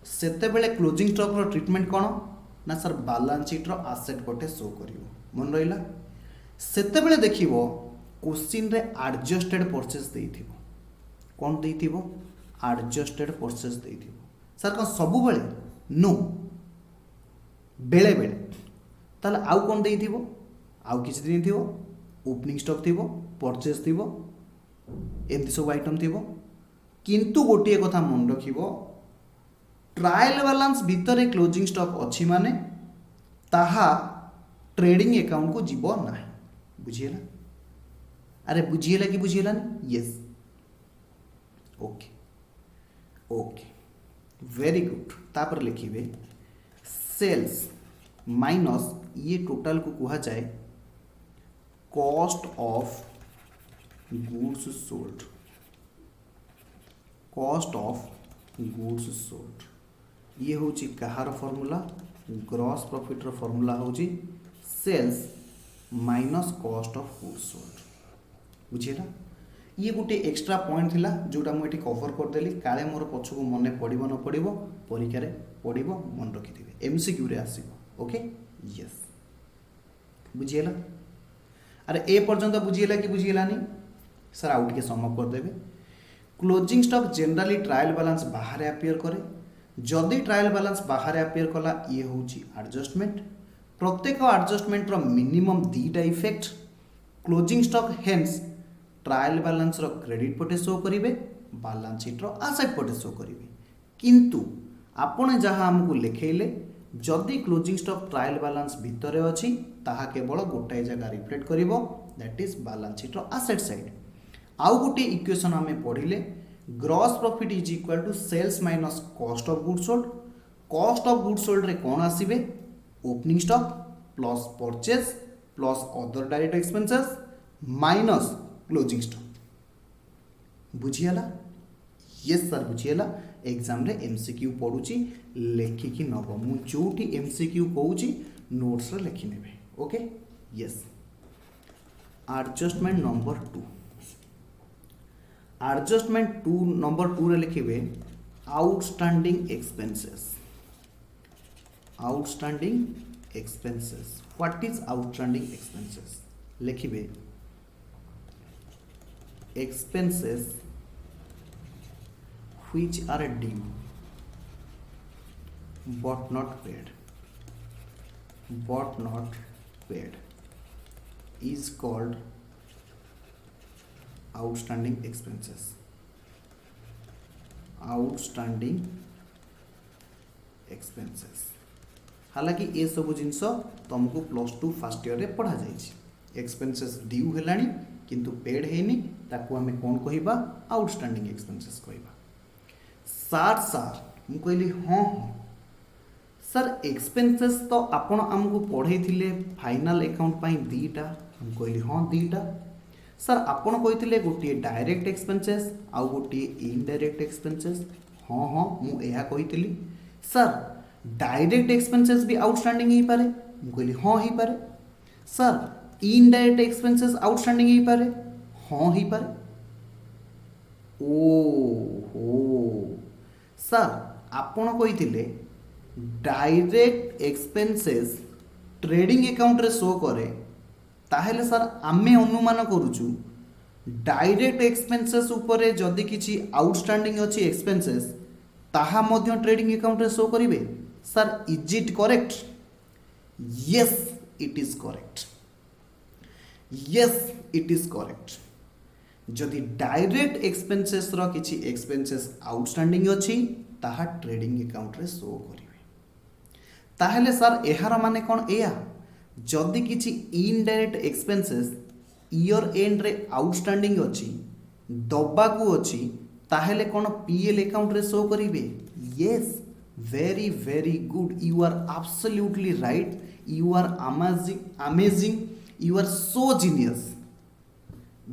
Speaker 1: सेते बेले क्लोजिंग स्टॉक रो ट्रीटमेंट कोन ना सर बैलेंस शीट रो एसेट पटे शो करिवो मन रहिला सेते बेले देखिवो क्वेश्चन रे एडजस्टेड परचेज देइथिवो कोन देइथिवो एडजस्टेड परचेज देइथिवो सर कोन सबु बेले नो बेले बेले ताले आउ कोन देइथिवो आउ किछि दिन थिवो ओपनिंग स्टॉक थिवो परचेज थिवो एमती सब आइटम थिवो किंतु गोटे कथा मन रखिवो ट्रायल बैलेंस भितर क्लोजिंग स्टॉक अच्छी माने ताहा ट्रेडिंग अकाउंट को जीव ना बुझीला अरे बुझीला कि बुझीला yes okay okay very good तापर लिखिबे सेल्स माइनस ये टोटल को कहा जाए cost of goods sold cost of goods sold ये होची कहार फॉर्मूला ग्रॉस प्रॉफिट रो फॉर्मूला होची sales minus cost of goods sold बुझीला ये गोटे एक्स्ट्रा पॉइंट थिला जोटा मुझे कवर करदेली काले मोर पछक मन पड़ो न पड़ो परीक्षा पड़ो मन रखिथे एमसीक्यू रे आसीबो ओके यस बुझीला अरे ए पर्यंत बुझीला कि बुझीलानी सर आउ टिके सम करदेबे closing stock generally trial balance बाहर अपियर करे जदि ट्रायल बैलेंस बाहर अपियर कला ये होची एडजस्टमेंट प्रत्येक एडजस्टमेंट रो मिनिमम दीटा effect closing stock hence trial balance रो क्रेडिट पटे शो करिवे बैलेंस शीट रो एसेट पटे शो करिवे किंतु आपण जहाँ हमको लिखेले जदि क्लोजिंग स्टॉक ट्रायल बैलेंस भितर अछि ताहा केवल गोटाए जगह रिफ्लेक्ट करिवो दैट इज बैलेंस शीट रो एसेट साइड आउ गोटे इक्वेशन हमें पढ़िले gross profit is equal to sales minus cost of goods sold रे कौन आसीबे opening stock plus purchase plus other direct expenses minus closing stock बुझीला यस सर बुझीला एग्जाम रे एमसीक्यू पढुची लेखिकी नब मु जोठी एमसीक्यू कहूची नोट्स रे लिखि नेबे okay yes adjustment number 2 adjustment 2 number 2 रे लिखिबे outstanding expenses what is outstanding expenses लिखिबे expenses which are due but not paid is called outstanding expenses हालांकि ये सब जिनस तुमको +2 फर्स्ट ईयर रे पढ़ा जाइए एक्सपेंसेस ड्यू हेलानी किंतु पेड हेनी ताकू आमे कौन कहिबा आउटस्टैंडिंग एक्सपेंसेस कहिबा सार मु कहली हाँ सर एक्सपेंसेस तो आपण आमको पढ़े थिले फाइनल अकाउंट पाई दीटा हम कहली हाँ दीटा सर आपण कहते गोटे डायरेक्ट एक्सपेंसेस आउ गोटे इनडायरेक्ट एक्सपेंसेस हाँ हाँ मु एहा कही सर डायरेक्ट एक्सपेंसेस भी आउटस्टैंडिंग ही पारे मु कहली हाँ ही पारे सर इनडायरेक्ट एक्सपेंसेस आउटस्टैंडिंग ही पारे हाँ ही पारे ओहो सर आपण कही डायरेक्ट एक्सपेंसेस ट्रेडिंग अकाउंट रे शो करे ताहेले सर आमे अनुमान करूचु डायरेक्ट एक्सपेंसेस उपरे जदि किछि आउटस्टैंडिंग अछि एक्सपेंसेस ताहा मध्य ट्रेडिंग अकाउंट रे शो करिवे sir is it correct yes it is correct yes it is correct जदि डायरेक्ट एक्सपेंसेस रो किछि एक्सपेंसेस आउटस्टैंडिंग अछि ताहा ट्रेडिंग अकाउंट रे शो करिवे ताहेले सर एहार माने कोन एया जदि किछि इनडायरेक्ट एक्सपेंसेस ईयर एंड रे आउटस्टैंडिंग अछि दबाकू अछि ताहेले कोन पीएल अकाउंट रे शो करिवे yes very very good you are absolutely right you are amazing you are so genius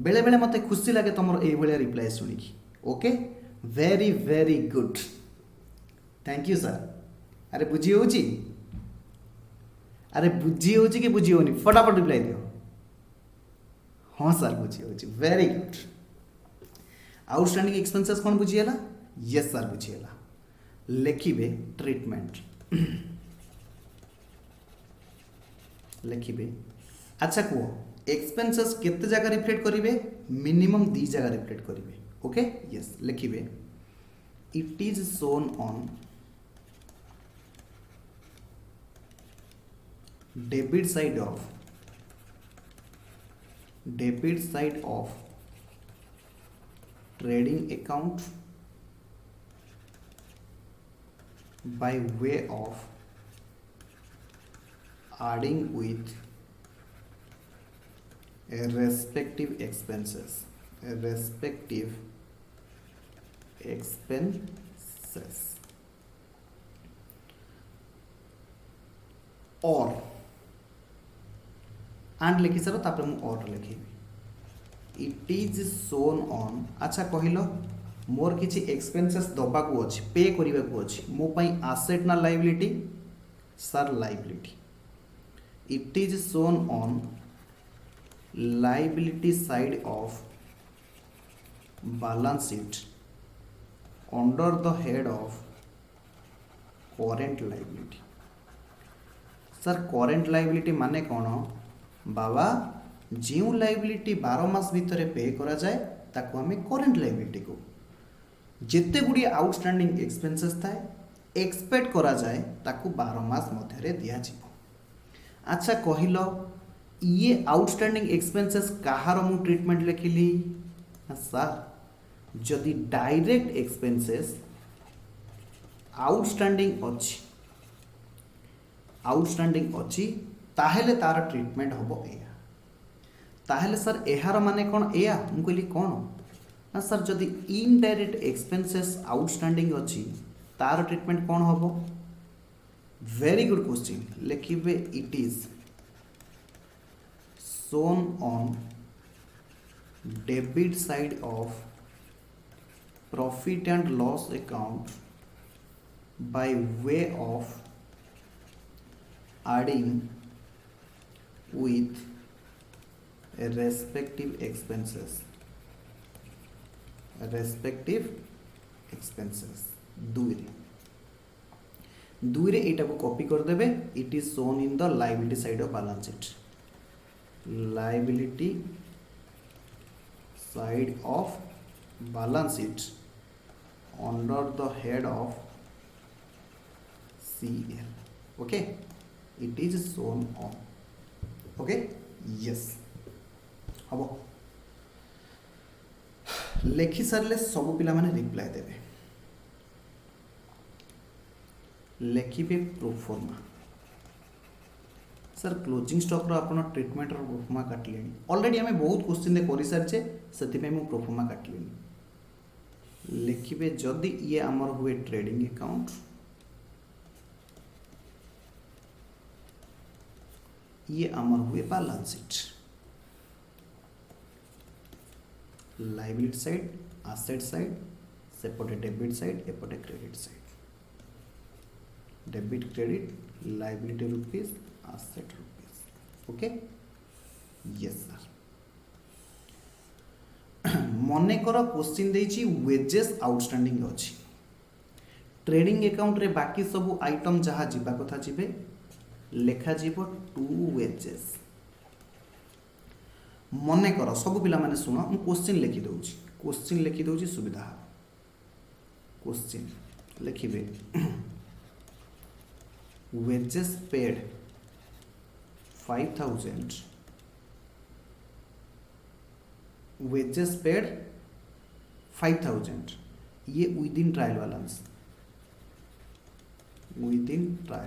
Speaker 1: बेले बेले मते खुशी लागे तमर ए भलिया रिप्लाई सुनिकी okay very very good thank you sir अरे बुझी होची अरे बुझी होची कि बुझी होनी फटाफट रिप्लाई दियो हाँ सर बुझी होची वेरी गुड आउटस्टैंडिंग एक्सपेंसेस कौन बुझीगला यस सर बुझीगला लिखिबे ट्रीटमेंट लिखिबे अच्छा कह एक्सपेंसेस केते जगह रिफ्लेक्ट करिवे मिनिमम 2 जगह रिफ्लेक्ट करिवे ओके यस लिखिबे it is shown on debit side of trading account by way of adding with a respective expenses or and लिखी सर तापर मु और लिखी इट इज शोन ऑन अच्छा कहलो मोर किछि एक्सपेंसेस दबा को अछि पे करिवा को अछि मो पई एसेट ना liability sir liability it is shown on liability side of balance sheet under the head of current liability sir current liability माने कोन बाबा जो लायबिलिटी 12 मास भितर पे करा जाए ताको हमें करेंट लायबिलिटी को जिते गुडी आउटस्टैंडिंग एक्सपेंसेस थाए एक्सपेक्ट करा जाए ताको 12 मास मध्य रे दिया जिवो अच्छा कहिलो ये आउटस्टैंडिंग एक्सपेंसेस काहार मु ट्रीटमेंट लिखिली सर जदि डायरेक्ट एक्सपेंसेस आउटस्टैंडिंग अच्छी ताहेले तार ट्रीटमेंट हम या ताहेले सर एहार माने कौन या मु कहली कौन ना सर जदि इनडायरेक्ट एक्सपेंसेस आउटस्टैंडिंग अच्छी तार ट्रीटमेंट कौन हम वेरी गुड क्वेश्चन लिखिबे it is shown on debit side of profit and loss account by way of adding with a respective expenses दुई रे एटा को कॉपी कर देबे it is shown in the liability side of balance sheet liability side of balance sheet under the head of CL okay it is shown on okay yes हम लिखि सारे सब पिला माने रिप्लाई देवे लिखिबे प्रोफॉर्मा सर क्लोजिंग स्टॉक रो आपण treatment रो proforma काटलेनी already हमें बहुत क्वेश्चन दे करि सारछे सेति पे मु प्रोफॉर्मा काटलेनी लिखिबे जदी ये हमर हुए ट्रेडिंग अकाउंट ये आमर हुए balance sheet liability side asset side सेपटे डेबिट साइड एपटे credit side debit credit liability rupees asset rupees okay yes sir मने कर क्वेश्चन देछि वेजेस आउटस्टैंडिंग अछि ट्रेडिंग अकाउंट रे बाकी सब आइटम जहाँ जीवा कथा जीवे लेखा जीव टू वेजेस मने कर सब पिला माने सुन मु क्वेश्चन लिखि दउछि सुविधा क्वेश्चन लिखिबे वेजेस पेड 5000 वेजेस पेड 5000 ये विदिन ट्रायल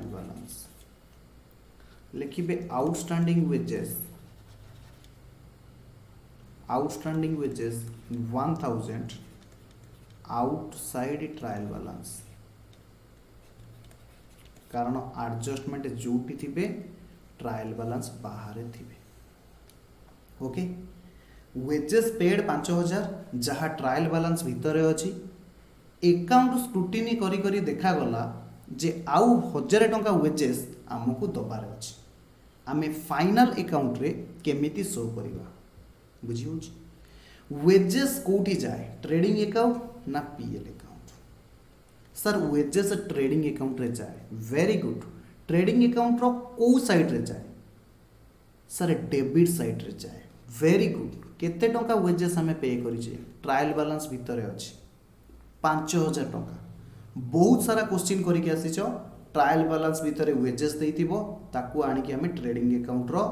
Speaker 1: बैलेंस लिखिबे outstanding wages 1000 outside trial balance कारण एडजस्टमेंट जोटी थिबे ट्रायल बैलेंस बाहर थिबे ओके वेजेस पेड 5000 जहाँ ट्रायल बैलेंस भितर अच्छी एकाउंट स्क्रूटिनी करी करी देखा गला जे आउ 1000 टंका वेजेस आमको दबार अच्छी आमे फाइनल अकाउंट रे केमिति शो करिवा बुझी होची वेजेस कोठी जाए ट्रेडिंग अकाउंट ना PL account sir wages trading account रे जाए वेरी गुड ट्रेडिंग अकाउंट रो को साइड रे जाए सर डेबिट साइड रे जाए वेरी गुड केते टंका वेजेस हमें पे करिचे ट्रायल बैलेंस भितर अच्छी 5000 टंका बहुत सारा क्वेश्चन करके आसीच ट्रायल बैलेंस भितर वेजेस देइथिबो ताकू आनिकी हमें ट्रेडिंग अकाउंट रो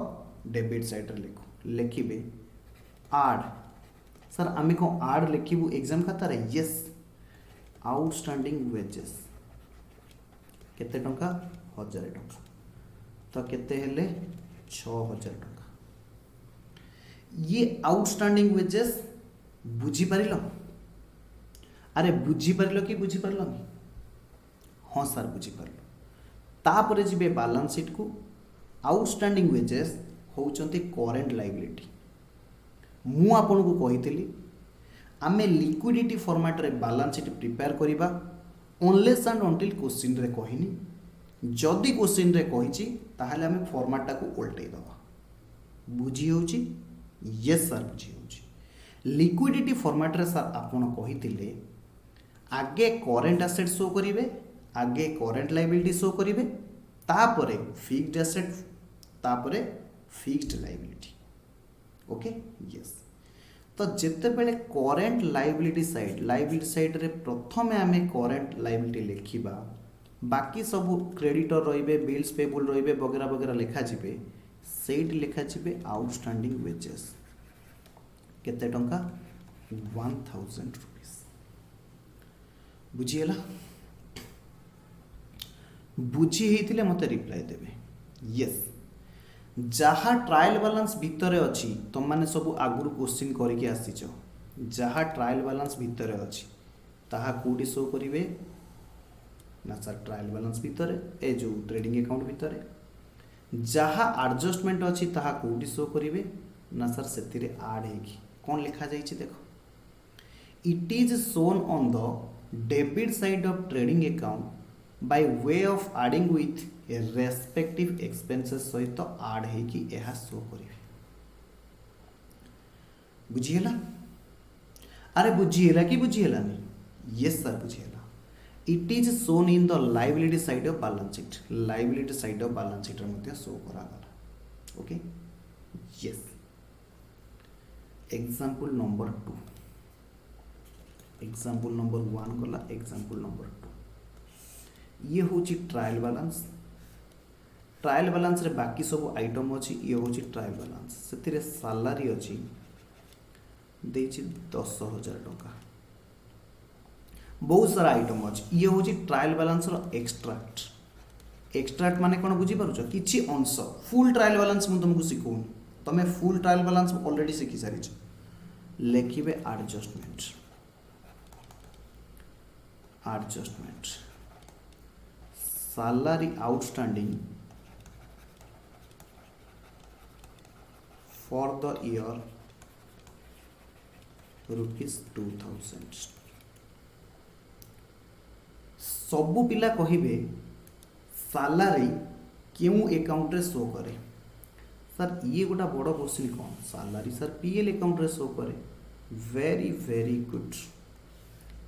Speaker 1: डेबिट साइड रे लिखिबे आड सर आमे को आड लिखिबू एग्जाम खाता रे यस आउटस्टैंडिंग वेजेस केते टंका 1000 टंका तो केते हेले 6000 टंका ये आउटस्टैंडिंग वेजेस बुझी पारिल अरे बुझी पारिल कि बुझी पारिलनी हाँ सर बुझी पारिल तापरे जिबे बैलेंस शीट को आउटस्टैंडिंग वेजेस होउचंती करेंट लायबिलिटी मु आपन को कहितली आमे लिक्विडिटी फॉर्मेट रे बैलेंस शीट प्रिपेयर करिबा अनलेस एंड अनटिल क्वेश्चन रे कहिनी जदि क्वेश्चन रे कहिची ताहाले आमे फॉर्मेट टाको उल्टै दबा बुझी होउची यस सर बुझी होउची लिक्विडिटी फॉर्मेट रे सर आपन कहितले आगे करेंट एसेट शो करिवे आगे करेंट लायबिलिटी शो करिवे तापरे फिक्स्ड एसेट तापरे फिक्स्ड लायबिलिटी ओके यस तो जिते बेले करेंट लायबिलिटी साइड रे प्रथमे आमे करेंट लायबिलिटी लिखिबा बाकी सब क्रेडिटर रहिबे बिल्स पेबल रहिबे वगैरह वगैरह लिखा जिबे सेट लिखा जिबे आउटस्टैंडिंग वेजेस केते टंका 1000 रुपीस बुझीला बुझी हेतिले मते रिप्लाई देबे यस जहाँ ट्रायल बैलेंस भितर अच्छी तुम मैंने सब आगु क्वेश्चन करके आसीच जहाँ ट्रायल बैलेंस भितर अच्छी ताहा कोडी शो करिवे ना सर ट्रायल बैलेंस भितर ए जो ट्रेडिंग अकाउंट भितर जहाँ एडजस्टमेंट अच्छी ताहा कोडी शो करिवे ना सर सेतिरे ऐड हेकी कौन लिखा जाइछि देखो it is shown on the debit side of trading account by way of adding with a respective expenses सहित ऐड हेकी एहा शो करिवे बुझिएला अरे बुझिएला कि बुझिएलानी यस सर बुझिएला it is shown in the liability side of balance sheet liability side of balance sheet मध्ये शो करा गला okay yes example number 2 example number 1 गला एग्जांपल नंबर 2 ये होची ट्रायल बैलेंस रे बाकी सब आइटम अच्छी ये होची ट्रायल बैलेंस से सैलरी अच्छी देछि 10,000 टंका बहुत सारा आइटम अच्छी ये होची ट्रायल बैलेंस रो एक्सट्रैक्ट माने कोन बुझी पारुछ किछि अंश फुल ट्रायल बैलेंस मु तुमको सिखौनी तमे फुल ट्रायल बैलेंस ऑलरेडी सिखि सारिछ लिखिबे adjustment salary outstanding for the year ₹2000। सबु पिला कहिबे सालारी क्यों अकाउंट रे शो करे। सर ये गोटा बड़ क्वेश्चन कौन सालारी सर पीएल अकाउंट रे शो करे। Very very good.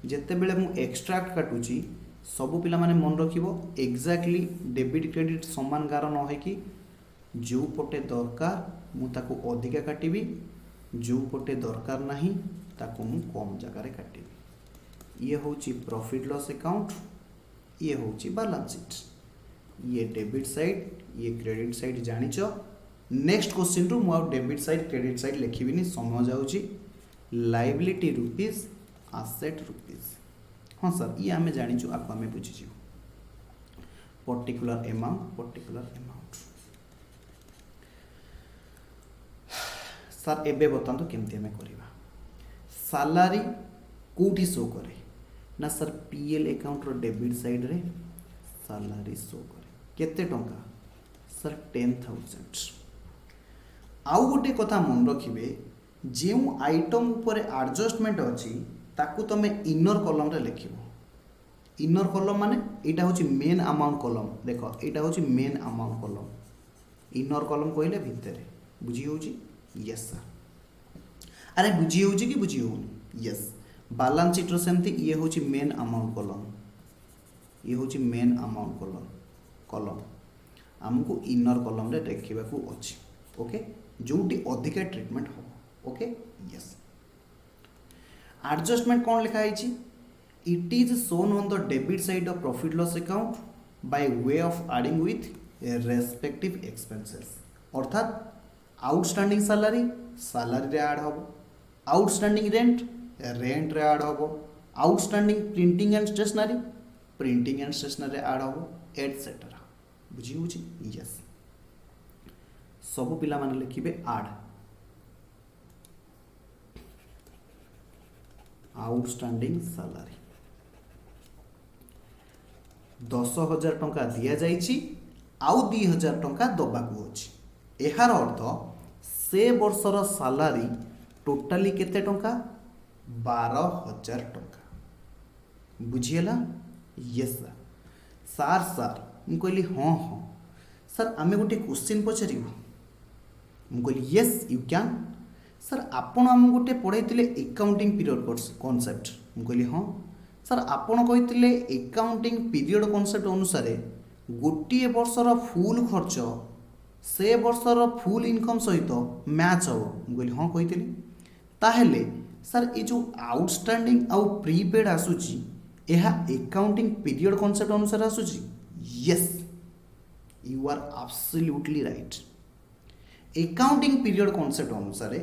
Speaker 1: जिते बेले मु एक्सट्राक्ट काटुची सबु पिला माने मन रखिबो एग्जैक्टली डेबिट क्रेडिट समान गार न है कि जो पटे दरकार मु ताको अधिका काटिबी जो पटे दरकार नहीं ताको मु कम जगह काटिबी। ये होची प्रॉफिट लॉस अकाउंट ये होची बैलेंस शीट। ये डेबिट साइड ये क्रेडिट साइड जानिच। नेक्स्ट क्वेश्चन रु मु डेबिट साइड क्रेडिट साइड लिखिबिनी समय जाउची। Liability rupees asset rupees. हाँ सर ये आमे जानिचु आपको आमे बुझिछु पर्टिकुलर अमाउंट। सर एबे बतांतु केमती हमें करिबा। सैलरी कोठी शो करे ना सर पीएल अकाउंट रो डेबिट साइड रे सैलरी शो करे। केते टंका सर 10,000। आउ गोटे कथा मन रखिबे जेउ आइटम ऊपर एडजस्टमेंट अछि ताकू तमे इनर कॉलम रे लिखिबो। इनर कॉलम माने एटा होची मेन अमाउंट कॉलम। देखो एटा होची main amount column. Inner column कहले भितरे बुझी होची। यस सर अरे बुझी होची कि बुझी होनी। यस बैलेंस शीट रो सेमती ये होची मेन अमाउंट कॉलम ये होची मेन अमाउंट कॉलम हमको इनर कॉलम रे देखिबा को अछि। ओके जोटी अधिका ट्रीटमेंट हो। ओके यस एडजस्टमेंट कौन लिखा है। It is shown on the debit side of profit loss account by way of adding with respective expenses. अर्थात आउटस्टैंडिंग सैलरी रे ऐड होबो आउटस्टैंडिंग रेंट रे ऐड होबो outstanding printing and stationery add होबो etcetera. बुझी होची। यस सब पिला माने लिखिबे ऐड आउटस्टैंडिंग सैलरी 10,000 टंका दिया जाइछि आउ 2,000 टंका दबाकू अछि। एहार अर्थ से वर्षर सैलरी टोटाली केते टंका 12,000 टंका। बुझिएला। यस सर सर मु कहली हाँ हाँ सर आमे गोटे क्वेश्चन पचारिबु। मु कहली यस यू कैन। सर आपण आम गोटे पढ़ाई एकाउंटिंग पीरियड कॉन्सेप्ट। मु कहली हाँ सर आपण कही एकाउंटिंग पीरियड कॉन्सेप्ट अनुसार गोटे वर्षर फुल खर्च से वर्षर फुल इनकम सहित मैच हम। मु कहली हाँ कही ताहेले सर ये जो आउटस्टैंडिंग आउ प्रीपेड आसुची यह एकाउंटिंग पीरियड कॉन्सेप्ट अनुसार आसुची। Yes you are absolutely right. Accounting period concept अनुसार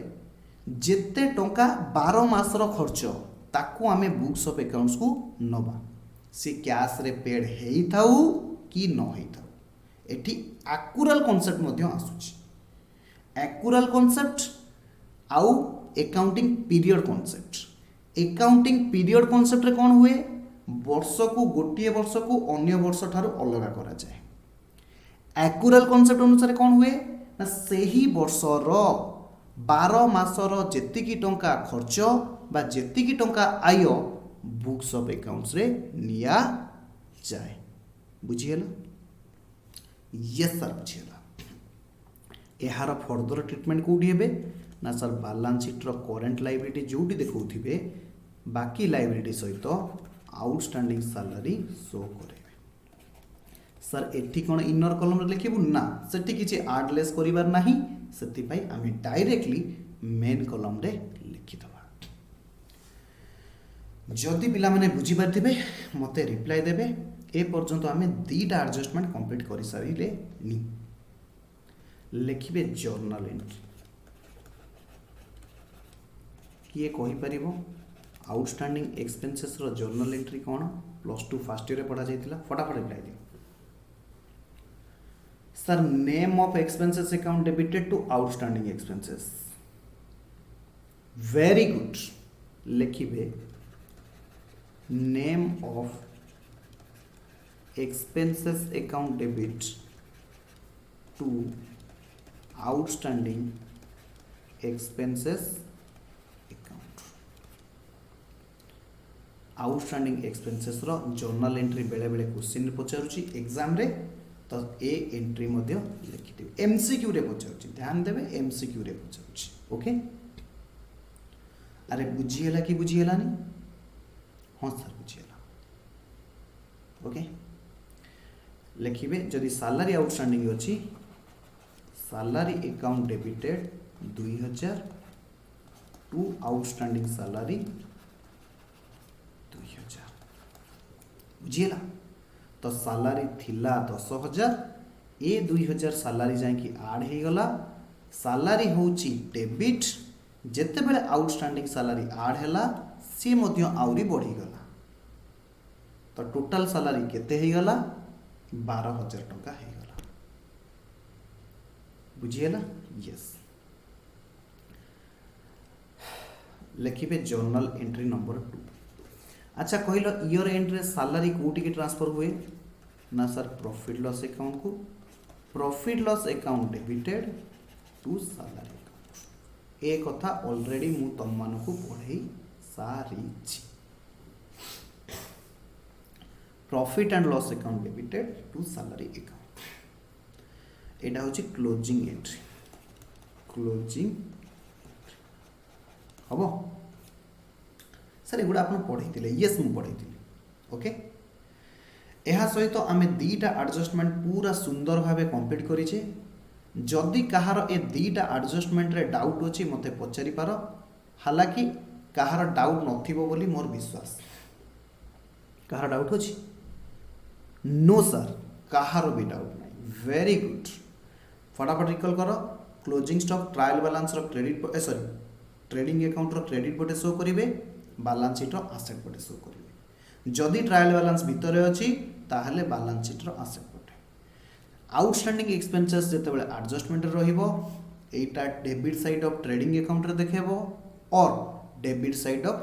Speaker 1: जेते टंका 12 मासर खर्च ताकू आमे बुक्स ऑफ अकाउंट्स को नबा से कैश रे पेड हेई थाउ कि न हेई थाउ। एठी एक्युरल कॉन्सेप्ट मध्य आसुची। एक्युरल कॉन्सेप्ट आउ accounting period concept. Accounting period concept रे कोन हुए वर्ष को गोटे वर्ष को अन्य वर्ष ठारू अलग करा जाए। एक्युरल कॉन्सेप्ट अनुसार कोन हुए ना सेही वर्षर 12 मासर जेतिकी टंका खर्च बा जेतिकी टंका आय बुक्स ऑफ अकाउंट्स रे निया जाए। बुझिएला। यस सर बुझिएला। एहार फर्दर ट्रीटमेंट कोठी हेबे ना सर बैलेंस शीट रो करंट लायबिलिटी जोटी देखौथिबे बाकी लायबिलिटी सहित आउटस्टैंडिंग सैलरी शो करे। सर एठी कोन इनर कॉलम रे लिखिबु ना सेठी किछि ऐड लेस करिवार नाही सेति पई आमे डायरेक्टली मेन कॉलम रे लिखि दबा। जदि पिला माने बुझी पारथिबे मते रिप्लाई देबे। ए पर्यंत आमे दीटा एडजस्टमेंट कंप्लीट करि सारिले नी। लिखिबे जर्नल एंट्री किए कहि परिबो आउटस्टैंडिंग एक्सपेंसेस रो जर्नल एंट्री कोन +2 फर्स्ट ईयर रे पढ़ा जाइतिला। फटाफट रिप्लाई दियो। Sir name of expenses account debited to outstanding expenses. Very good. लिखिबे name of expenses account debit to outstanding expenses account outstanding expenses रो जर्नल एंट्री बेले बेले क्वेश्चन पचारुची एग्जाम रे तो ए एंट्री मध्य लिखिथिबे एमसीक्यू रे पचारुची ध्यान देबे एमसीक्यू रे पचारुची ओके अरे बुझीला कि बुझीलानी हाँ सर बुझीला ओके लिखिबे जदि सैलरी आउटस्टैंडिंग अछि salary account debited 2000 to outstanding salary 2000 बुझीला तो सैलरी थिला 10,000 ए 2000 सैलरी जाए कि ऐड हे गला सैलरी होची डेबिट जेते बेले आउटस्टैंडिंग सैलरी ऐड हैला सी मध्य आउरी बढ़ी गला तो टोटल सैलरी केते हे गला 12,000 टंका हे गला बुझिएला यस लिखिबे जर्नल एंट्री नंबर 2 अच्छा कहलो ईयर एंड रे सैलरी कोटी के ट्रांसफर हुए ना सर प्रॉफिट लॉस अकाउंट को profit loss account debited to salary account ए कथा ऑलरेडी मु तम मानको पढ़ाई सारी छी profit and loss account debited to salary account एटा होची क्लोजिंग एंट्री क्लोजिंग हबो सर एगुड़ा आप पढ़े येस मु पढ़े ओके यह सहित आम दीटा एडजस्टमेंट पूरा सुंदर भाव कंप्लीट करेचे जदि कहार ए दीटा एडजस्टमेंट रे डाउट अच्छी मते पचारि पार हालांकि कहार डाउट नथिबो बोली मोर विश्वास कहार डाउट अच्छी नो सर कहार भी डाउट नहीं वेरी गुड फटाफट रिकॉल कर क्लोजिंग स्टॉक ट्रायल बैलेंस रो क्रेडिट सॉरी ट्रेडिंग अकाउंट रो क्रेडिट पटे शो करिवे बैलेंस शीट रो एसेट पटे शो करिवे जदि ट्रायल बैलेंस भितर अछि ताहले बैलेंस शीट रो एसेट पटे आउटस्टैंडिंग एक्सपेंसेस जेते बेले एडजस्टमेंट रहिबो एटा debit side of trading account रे देखेबो और debit side of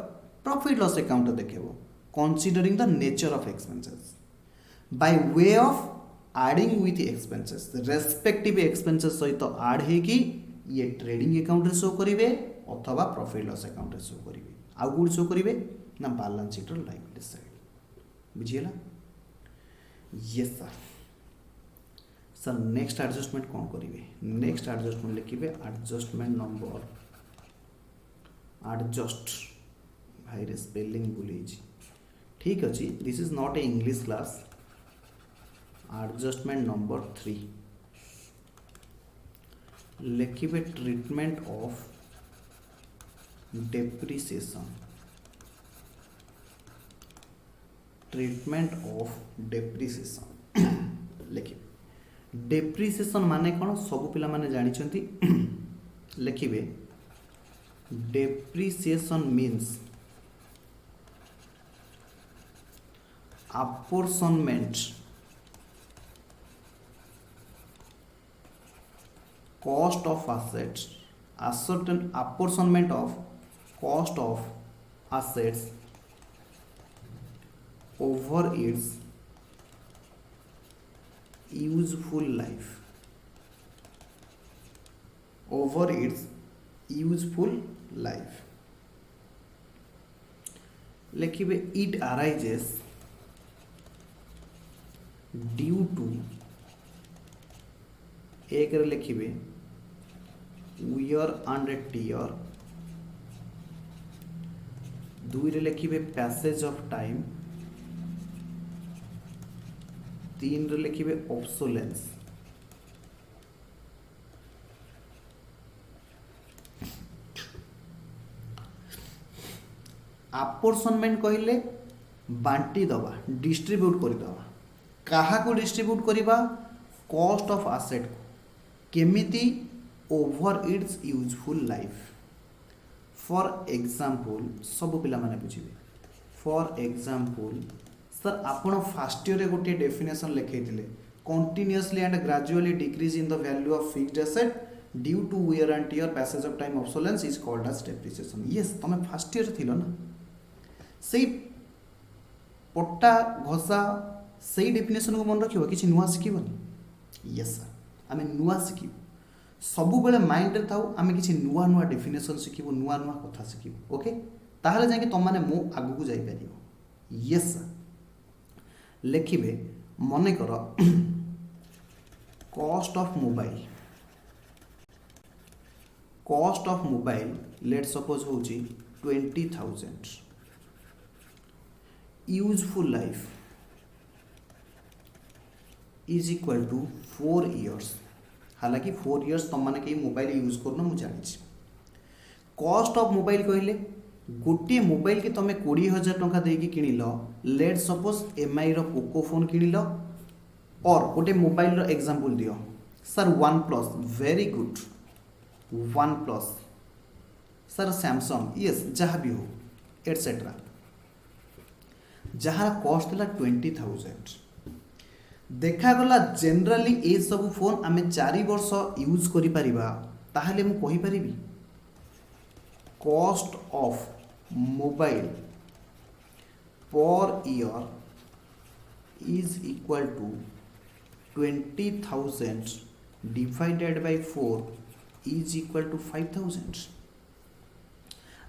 Speaker 1: profit loss account रे देखेबो considering the nature of expenses by way of adding with expenses respective expenses सहित ऐड हे कि ये ट्रेडिंग अकाउंट रे शो करिवे अथवा प्रॉफिट लॉस अकाउंट रे शो करिवे आउ गुड शो करिवे ना बैलेंस शीट रो लायबिलिटी साइड बुझिएला yes sir sir next adjustment कौन करिवे नेक्स्ट एडजस्टमेंट लिखिबे एडजस्टमेंट नंबर एडजस्ट भाई रे स्पेलिंग भूली छी ठीक अछि this is not a English class adjustment number 3 लिखिबे treatment of depreciation treatment of depreciation लिखिबे डेप्रिसिएशन माने कौन सब पिला माने जानी छंती लिखिबे depreciation means apportionment cost of assets ascertain apportionment of cost of assets over its useful life over its useful life लिखिबे it arises due to एक रे लिखिबे wear and tear दुई रे लिखिबे passage of time तीन रे लिखिबे obsolescence apportionment कहले बांटी दबा distribute करि दबा कहा को डिस्ट्रीब्यूट करिबा कॉस्ट ऑफ एसेट को केमिति over its useful life for example सब पिला माने बुझिबे फॉर एग्जांपल सर आपण फर्स्ट ईयर रे गोटे डेफिनेशन लिखैतिले continuously and gradually decrease in the value of fixed asset due to wear and tear passage of time obsolescence is called as depreciation yes तमे first year थिलो ना सेही पट्टा घसा सही डेफिनेशन को मन रखियो किसी नुआ शिखिबनी यस सर आम नुआ शिखिबू ସବୁବେଳେ ମାଇंड रे थाउ आमे किछि नुआ नुआ डेफिनेशन शिखिबो नुआ नुआ कथा शिखिबो ओके ताहले जाके तुमने मो आगु को जाई परिबो यस लिखिबे मने कर cost of mobile let suppose होची 20,000 useful life is equal to 4 years हालांकि 4 इयर्स तुम मैंने कहीं मोबाइल यूज करना मुझे जानी कॉस्ट ऑफ मोबाइल कहले गोटे मोबाइल के तुम 20,000 टंका देकी किनिल लेट सपोज एमआई रो पोको फोन किनिल और गोटे मोबाइल रो एग्जांपल दियो sir one plus very good one plus sir Samsung yes जहाँ भी हो एटसेट्रा जहाँ कॉस्ट था 20,000 देखागला जनरली ये सब फोन आम 4 वर्ष यूज करि परिबा ताहले मु कहि परिबी cost of mobile per year is equal to 20,000 divided by 4 is equal to 5,000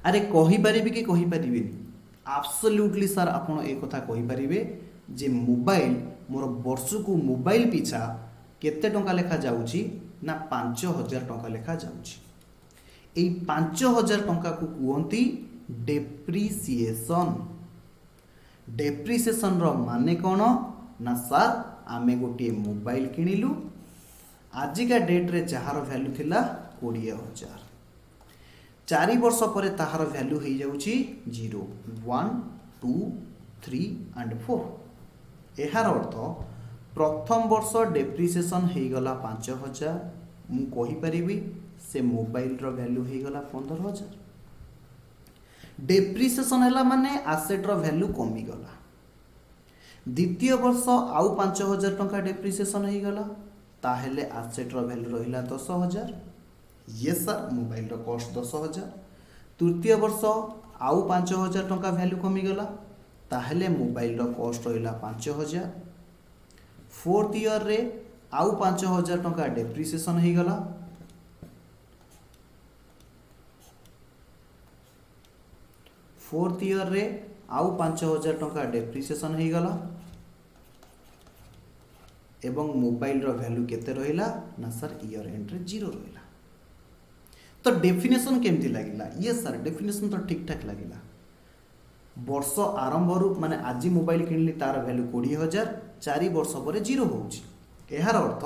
Speaker 1: अरे कहि परिबी कि कहि परिबेनी एब्सोल्युटली सर आपण ए कथा कहि परिबे जे मोबाइल मोर वर्ष को मोबाइल पिछा केते टंका लेखा जाउची ना 5,000 टंका लेखा जाउची एई 5,000 टंका को कुहंती डेप्रिसिएशन डेप्रिसिएशन रो माने कोन ना सर आमे गोटे मोबाइल किनिलु आजिका डेट रे जहार वैल्यू थिला 20,000 4 वर्ष पर ताहार वैल्यू हो जाउची 0 1 2 3 एंड 4 यार अर्थ प्रथम वर्ष डेप्रिसिएशन हो गला 5,000 मु कहि परिबी से मोबाइल रो वैल्यू हो गला 15,000 डेप्रिसिएशन हैला माने एसेट रो वैल्यू कमी गला द्वितीय वर्ष आउ 5,000 टंका डेप्रिसिएशन हो गला ताहेले एसेट रो वैल्यू रहिला 10,000 ये सर मोबाइल रो कॉस्ट 10,000 तृतीय वर्ष आउ 5,000 टंका वैल्यू कमी गला ताहेले मोबाइल रो कॉस्ट रहिला 5,000 फोर्थ ईयर रे आउ 5,000 टंका डेप्रिसिएशन हो गला फोर्थ ईयर रे आउ 5,000 टंका डेप्रिसिएशन हो गला एवं मोबाइल रो वैल्यू केते रहिला ना सर ईयर एंड रे 0 रहिला तो डेफिनेशन केमती लगिला ये सर डेफिनेशन तो ठीक ठाक लगिला वर्ष आरंभ रू माने आज मोबाइल किनली तार वैल्यू 20,000 4 वर्ष पर 0 होउची एहार अर्थ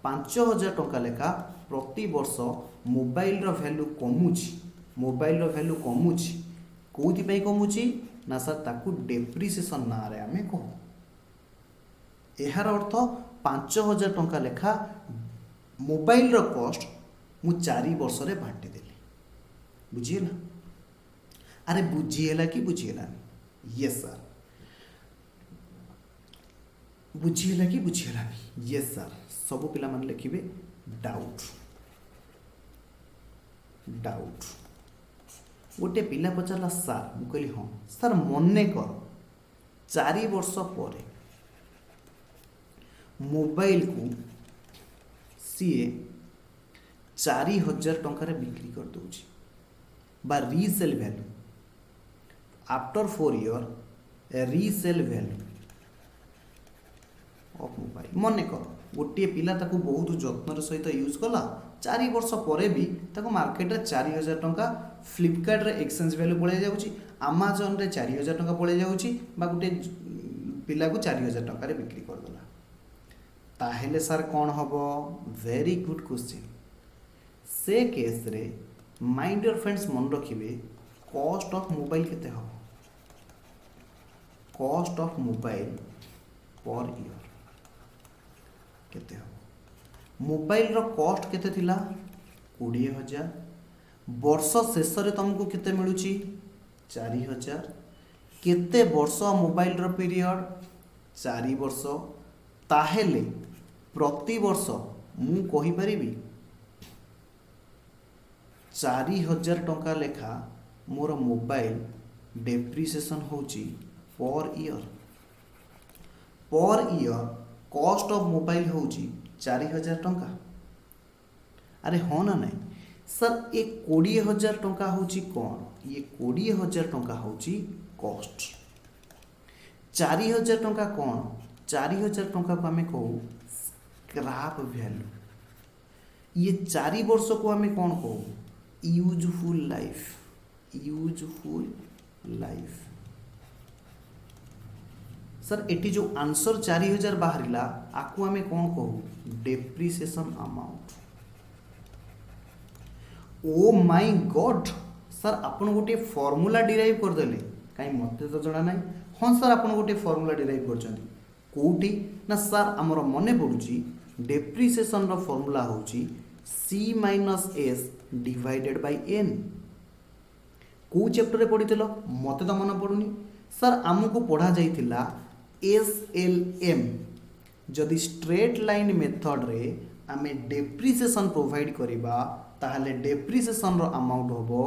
Speaker 1: 5,000 टंका लेखा प्रति वर्ष मोबाइल रो वैल्यू कमुची कोथि पई कमुची ना सर ताकू डेप्रिसिएशन ना रे आमे कहू एहार अर्थ 5,000 टंका लेखा मोबाइल रो कॉस्ट मु 4 वर्ष रे बांटी देली बुझिएला अरे बुझिएला कि बुझिएला यस सर बुझिएला कि बुझिएला यस सर सब पिला मान लिखिबे डाउट गोटे पिला पचारला सर मु कहली हाँ सर मने कर 4 वर्ष पर मोबाइल को सीए 4,000 टंकार बिक्री कर दूची बा resale value after 4 year resale value of mobile मने कर गोटे पिला ताकू बहुत जत्नर सहित यूज कला 4 वर्ष पर भी ताकू मार्केट रे 4,000 टंका फ्लिपकार्ट रे एक्सचेंज वैल्यू पड़े जाउची अमेजन रे 4,000 टंका पड़े जाउची बा गोटे पिला को 4,000 टंका रे बिक्री कर देला ताहेले सर कौन हबो वेरी गुड क्वेश्चन से केस रे माइंड योर फ्रेंड्स मन रखिए कॉस्ट ऑफ मोबाइल केते हो cost of mobile per year केते हो मोबाइल रो कॉस्ट केते थिला 20,000 वर्ष शेष रे तुमको केते मिलुची 4,000 केते वर्ष मोबाइल रो पीरियड 4 वर्ष ताहेले प्रति वर्ष मु कहि परिबी 4,000 टंका लेखा मोर मोबाइल डेप्रिसिएशन होची per year cost of mobile होची 4,000 टंका अरे हाँ ना नहीं सर ये 20,000 टंका होची कौन ये 20,000 टंका होची कॉस्ट 4,000 टंका कौन 4,000 टंका को आम कहू स्क्रैप वैल्यू ये 4 वर्ष को आम कौन कहू यूजफुल लाइफ सर एटी जो आंसर 4,000 बाहरिला आकु आम कौन कहू depreciation amount O my God sir आपन गोटे फॉर्मूला डिराइव करदेले कहीं मत तो जଣା ना हाँ सर आपन गोटे फॉर्मूला डिराइव करछंती कोठी ना सर आमर मने पड़ुची डेप्रिसिएशन रो फॉर्मूला होची c minus s divided by n को चैप्टर रे पढ़ितलो मते तो मन पड़ुनी सर आमको पढ़ा जाइतिला SLM जदि स्ट्रेट लाइन मेथड रे आमे डेप्रिसिएशन प्रोवाइड करिबा ताहले डेप्रिसिएशन रो अमाउंट होबो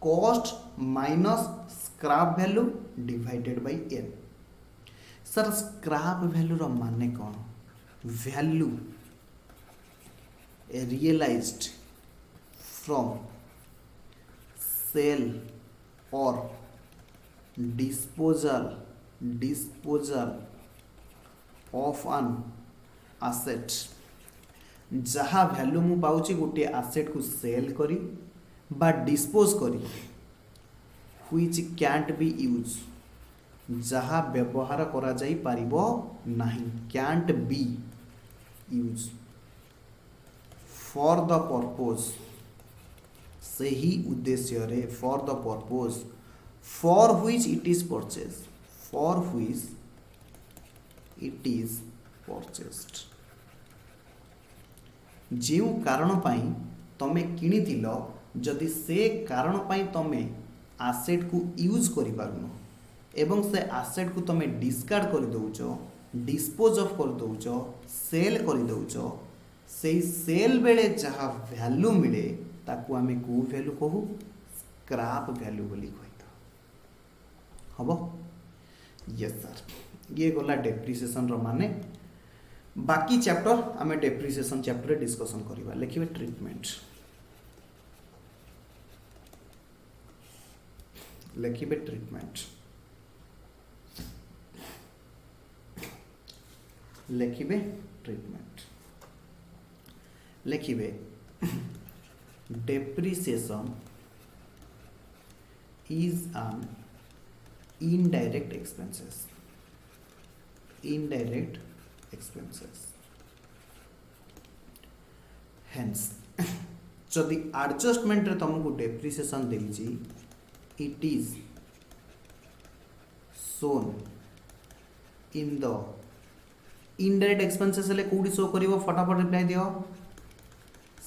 Speaker 1: cost minus scrap value divided by n sir scrap value रो माने कोन value realised from sale or disposal of an asset जहाँ वैल्यू मु पाउची गोटे आसेट को सेल करी बा डिस्पोज करी व्हिच कैंट बी यूज जहाँ व्यवहार करा जाई पारिबो नहीं cantt B use for the purpose से ही उद्देश्य रे for the purpose for which it is purchased जो कारण पाई तमे किनिथिल जदि से कारण पाई तमे आसेट को यूज करि पारुनो एवं से आसेट को तमे डिस्कार्ड कर दउचो डिस्पोज ऑफ कर दउचो सेल कर दउचो से सेल बेले जहाँ वैल्यू मिले ताकू आमे को वैल्यू कहू स्क्रैप वैल्यू बोली कहि हबो यस सर ये गला डेप्रिसिएशन रो माने बाकी चैप्टर आमे डेप्रिसिएशन चैप्टर डिस्कशन करिबा लिखिबे ट्रीटमेंट लिखिबे ट्रीटमेंट लिखिबे ट्रीटमेंट लिखिबे depreciation is an indirect expenses hence जदि एडजस्टमेंट रे तुमको डेप्रिसिएशन देछि it is shown in the indirect expenses ले कोडी शो करिवो फटाफट रिप्लाई दियो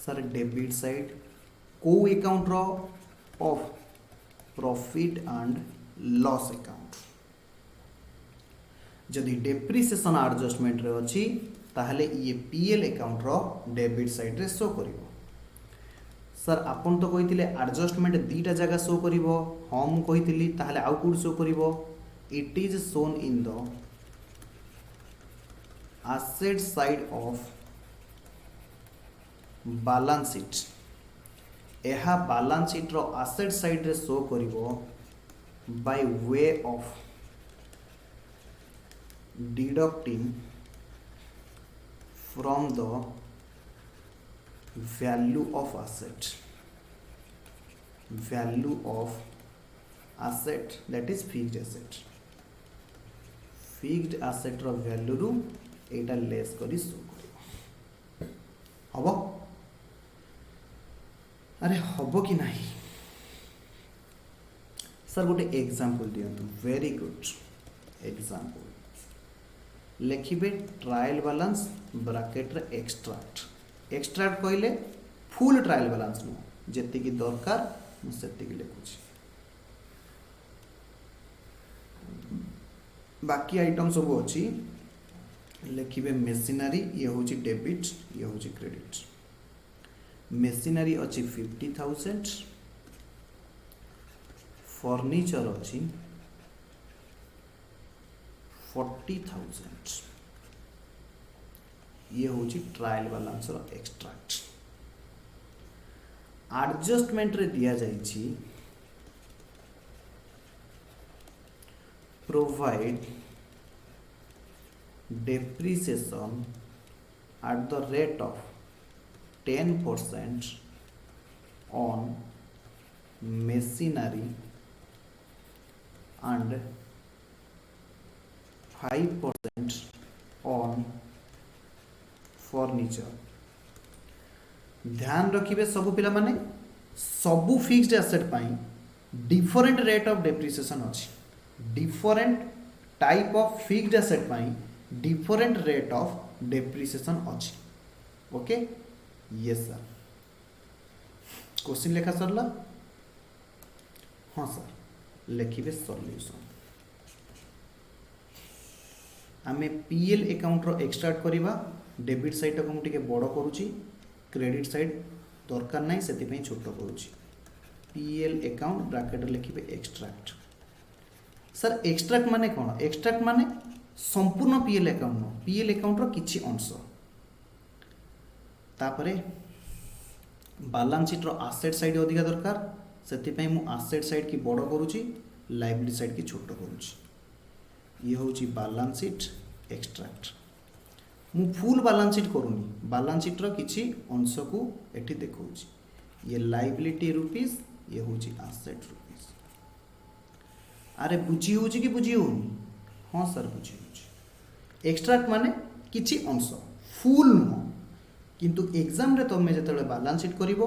Speaker 1: सर डेबिट साइड को अकाउंट रो of profit and loss account जदि डेप्रिसिएशन एडजस्टमेंट रे अछि ताहले ये पीएल अकाउंट रो डेबिट साइड रे शो करिवो सर आपन तो कहिथिले एडजस्टमेंट दीटा जगह शो करिवो हम कहिथिली ताहले आउ कोड शो करिवो it is shown in the asset side of balance sheet यह balance sheet रो asset side रे शो करिवो by way of deducting from the value of asset that is fixed asset रो value रू एटा लेस करी show करिवो हबो अरे हबो कि नहीं सर गोटे एग्जांपल दियंतु वेरी गुड एग्जांपल लिखिबे ट्रायल बैलेंस ब्रैकेट रे एक्सट्रैक्ट कहले फुल ट्रायल बैलेंस नु जेति की दरकार मु सेति की लिखुची बाकी आइटम सब अछि लिखिबे मेसिनरी ये होची डेबिट ये होची क्रेडिट मेसिनरी अछि 50,000 फर्नीचर अछि 40,000 ये होची ट्रायल बैलेंस रो एक्सट्रैक्ट आडजस्टमेंट रे दिया जाइछि provide depreciation at the rate of 10% on machinery and 5% on furniture. ध्यान रखिए सबु पिला माने सबु फिक्स्ड एसेट पाई डिफरेंट रेट ऑफ डेप्रिसिएशन अछि different type of fixed asset पाई डिफरेंट रेट ऑफ डेप्रिसिएशन अछि ओके यस सर क्वेश्चन लेखा सरला हाँ सर लिखिबे सॉल्यूशन आमे पीएल अकाउंट रो एक्सट्रैक्ट करिबा डेबिट साइड को मुझे बड़ करुच्ची क्रेडिट साइड दरकार ना से छोट करुच्ची पीएल अकाउंट ब्रैकेट लिखिबे एक्सट्रैक्ट सर एक्सट्रैक्ट माने कौन एक्सट्रैक्ट माने संपूर्ण PL account no PL account रो किछि अंश तापरे बैलेंस शीट रो एसेट साइड अधिका दरकार से मु एसेट साइड की बड़ करुच्ची लायबिलिटी साइड की छोट करुच्ची ये होची बैलेंस शीट एक्सट्रैक्ट मु फुल बैलेंस शीट करूनी बैलेंस शीट रो किछि अंश को एठी देखौची ये लायबिलिटी रुपीस ये होची एसेट रुपीस अरे बुझी होची कि बुझी होनी हाँ सर बुझी होची एक्सट्रैक्ट माने किछि अंश फुल नुह किंतु एग्जाम रे तमे जेतले बैलेंस शीट करिवो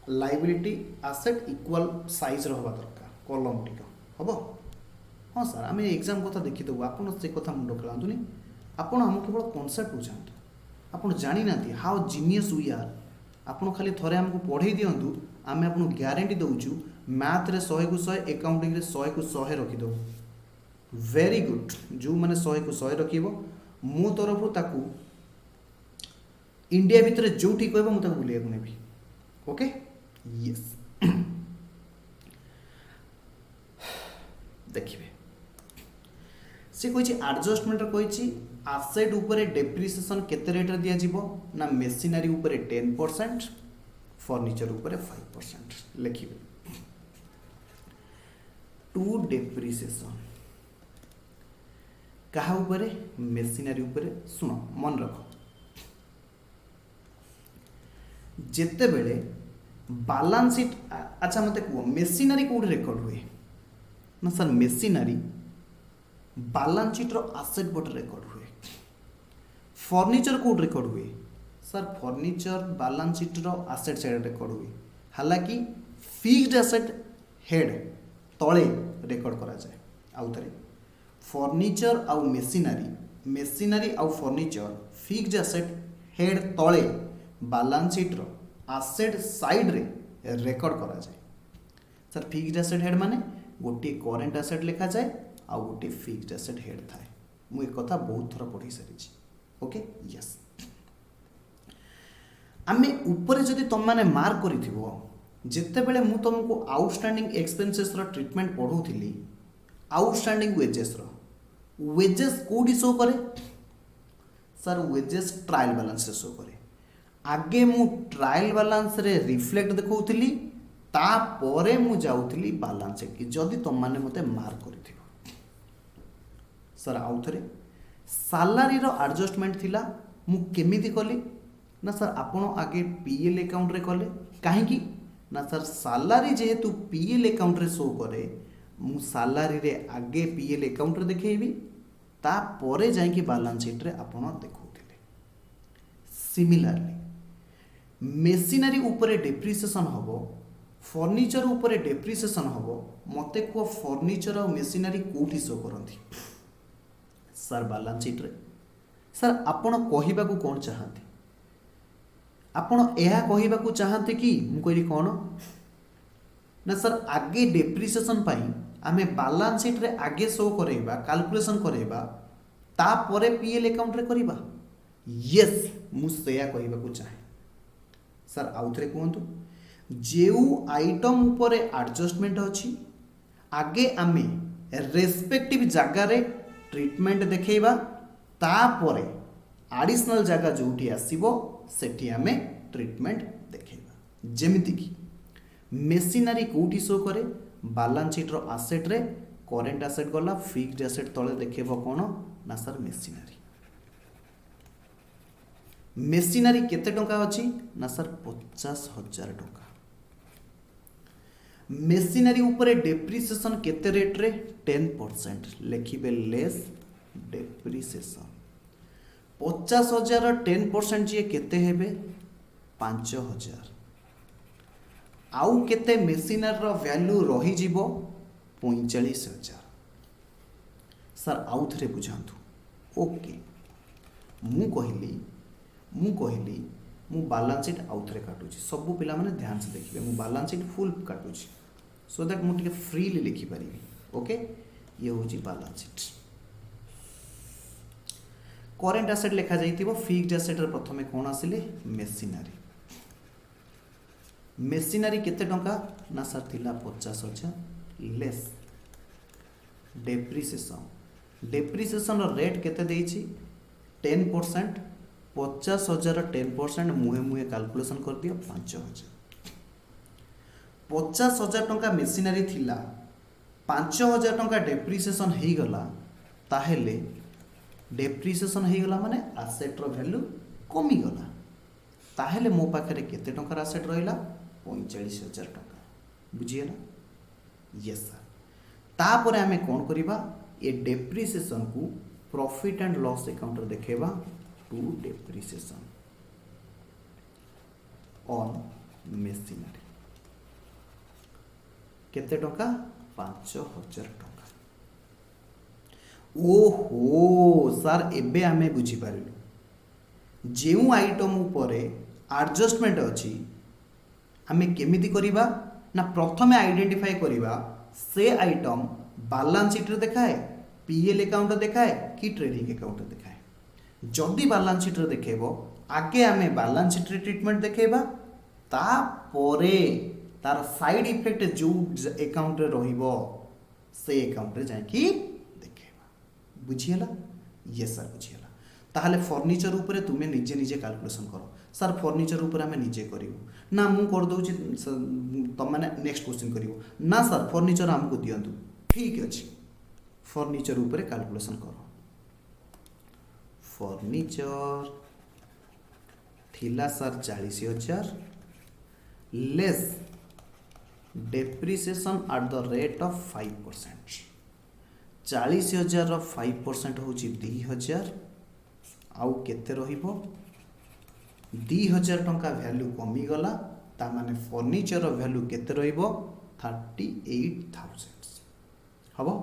Speaker 1: लायबिलिटी एसेट इक्वल साइज रहबा दरकार कॉलम टिक हबो हाँ सर आम एग्जाम कथा देखीदेबू आपड़ से कथा मुंड खेलातुनि आपड़ आम केवल कनसेप्ट बुझातु आपड़ जानी ना हाउ जीनियस वी आर आपड़ खाली थरे आमको पढ़े दिंतु आम आपको ग्यारंटी दौचु मैथ रे 100 को 100 अकाउंटिंग रे 100 को 100 रखीदेव वेरी गुड जो मैंने 100 को 100 रखिबो मो तरफ ताकू इंडिया भितर जो ठीक कहबो मु ताकू बुलिया को नेबी ओके यस देखिए से कही एडजस्टमेंट कही एसेट उपरे डेप्रिसिएशन केते रेट रे दिया जीवो ना मेशिनरी उपरे 10% फर्नीचर उपरे 5% लिखिबे टू डेप्रिसिएशन कहा उपरे मेशिनरी उपरे सुनो मन रखो जेते बेले बैलेंस शीट अच्छा मते को मेशिनरी कोड रिकॉर्ड हुए ना सर मेशिनरी बैलेंस शीट रो एसेट बट रिकॉर्ड हुए फर्नीचर कोड रिकॉर्ड हुए सर फर्नीचर बैलेंस शीट रो एसेट साइड रिकॉर्ड हुए हालांकि फिक्स्ड एसेट हेड तले रिकॉर्ड करा जाए आउ थरे फर्नीचर आउ मेशिनरी आउ फर्नीचर फिक्स्ड एसेट हेड तले बैलेंस शीट रो एसेट साइड रे रिकॉर्ड करा जाए सर फिक्स्ड एसेट हेड माने गोटे करेंट एसेट लिखा जाए आ गोटे फिक्स्ड एसेट हेड थाए मु एक कथा बहुत थर पढ़ी सारी ओके यस आमे ऊपर जदि तुम माने मार्क करिथिबो जेते बेले मु तुमको आउटस्टैंडिंग एक्सपेंसेस रो ट्रीटमेंट पढौथिली आउटस्टैंडिंग वेजेस कोडी शो करे सर वेजेस ट्रायल बैलेंस से शो करे आगे मु ट्रायल बैलेंस रे रिफ्लेक्ट देखौथिली ता परे मु जाउथिली बैलेंस शीट की जदि तुम माने मते मार्क करिथिबो सर आउ थरे सैलरी रो एडजस्टमेंट थिला मु केमिति कली ना सर आपण आगे पीएल अकाउंट रे कले काहे की ना सर सैलरी जेहेतु पीएल अकाउंट रे शो करे मु सैलरी रे आगे पीएल अकाउंट रे देखैबी ता परे जाई कि बैलेंस शीट रे आपण देखौथिले सिमिलरली मेशिनरी ऊपर डेप्रिसिएशन हबो फर्नीचर ऊपर डेप्रिसिएशन हबो मते को फर्नीचर और मेशिनरी कोठी शो करंती सर बैलेंस शीट रे सर आपण कहिबा को कोन चाहंती आपण एहा कहिबा को चाहंती कि मु कहली कोन ना सर आगे डेप्रिसिएशन पाई आमे बैलेंस शीट रे आगे शो करेबा कैलकुलेशन करेबा ता परे पीएल अकाउंट रे करिबा यस मु सेया कहिबा को चाहे सर आउ थरे कहंतु जेउ आइटम ऊपर एडजस्टमेंट अछि आगे आमे रेस्पेक्टिव जगह रे ट्रीटमेंट देखैबा ता परे एडिशनल जगह जोठी आसीबो सेठी आमे ट्रीटमेंट देखैबा जेमिति कि मेसिनारी कोठी शो करे बैलेंस शीट रो एसेट रे करेंट एसेट गला फिक्स्ड एसेट तले देखेबो कोन ना सर मेसिनारी मेसिनारी केते टंका अछि ना सर 50,000 टंका मेसिनारी ऊपर डेप्रिसिएशन केते रेट रे 10% लिखिबे लेस डेप्रिसिएशन 50,000 10% जी केते हेबे 5,000 आउ केते मेसिनरी रो वैल्यू रही जीवो 45,000 सर आउ थरे बुझांतु ओके मु कहली मु बैलेंस शीट आउ थरे काटुची सब पिला माने ध्यान से देखिबे मु बैलेंस शीट फुल काटुची सो दैट मु टिके फ्रीली लिखि परिबी ओके ये होची बैलेंस शीट करेंट एसेट लिखा जाइतिबो फिक्स्ड एसेट रे प्रथमे कोन आसिले मेसिनरी केते टंका ना सर थिला 50,000 लेस डेप्रिसिएशन रेट केते देइछि 10% 50,000 10% मुहे मुहे कैलकुलेशन कर दियो 5,000 50,000 टंका मेसिनरी थिला 5,000 टंका डेप्रिसिएशन हेई गला ताहेले डेप्रिसिएशन हेई गला माने एसेट रो वैल्यू कमी गला ताहेले मो पाखरे केते टंका एसेट रहिला 45,000 टंका बुझिएला यस सर तापरे आमे कोन करिबा ए डेप्रिसिएशन को प्रॉफिट एंड लॉस अकाउंट रे देखेबा टू डेप्रिसिएशन ऑन मेसिनरी केते टंका 5,000 टंका ओहो सर एबे आमे बुझी पारिलु जेउ आइटम ऊपरे एडजस्टमेंट अछि आमे केमिति करिबा ना प्रथमे आइडेंटिफाई करिबा से आइटम बैलेंस शीट रे देखाए पीएल अकाउंट देखाए कि ट्रेडिंग अकाउंट देखाए जदि बैलेंस शीट रे देखेबो आगे आमे बैलेंस शीट रे ट्रीटमेंट देखेबा तापरे तार साइड इफेक्ट जो अकाउंट रे रहिबो से अकाउंट रे जाय कि देखेबा बुझियला यस सर बुझियला ताहले फर्नीचर ऊपर तुमे निजे निजे कैलकुलेशन करो सर फर्नीचर ऊपर आमे निजे करिवो ना मु कर दउची तुम माने नेक्स्ट क्वेश्चन करिवो ना सर फर्नीचर हमको दियंतु ठीक अछि फर्नीचर ऊपर कैलकुलेशन करो फर्नीचर थिला sir 40,000 less depreciation at the rate of 5% 40,000 रो 5% होची 2,000 आउ केते रहिबो 2,000 टंका वैल्यू कमी गला ता माने फर्नीचर रो वैल्यू केते रहिबो 38,000 हबो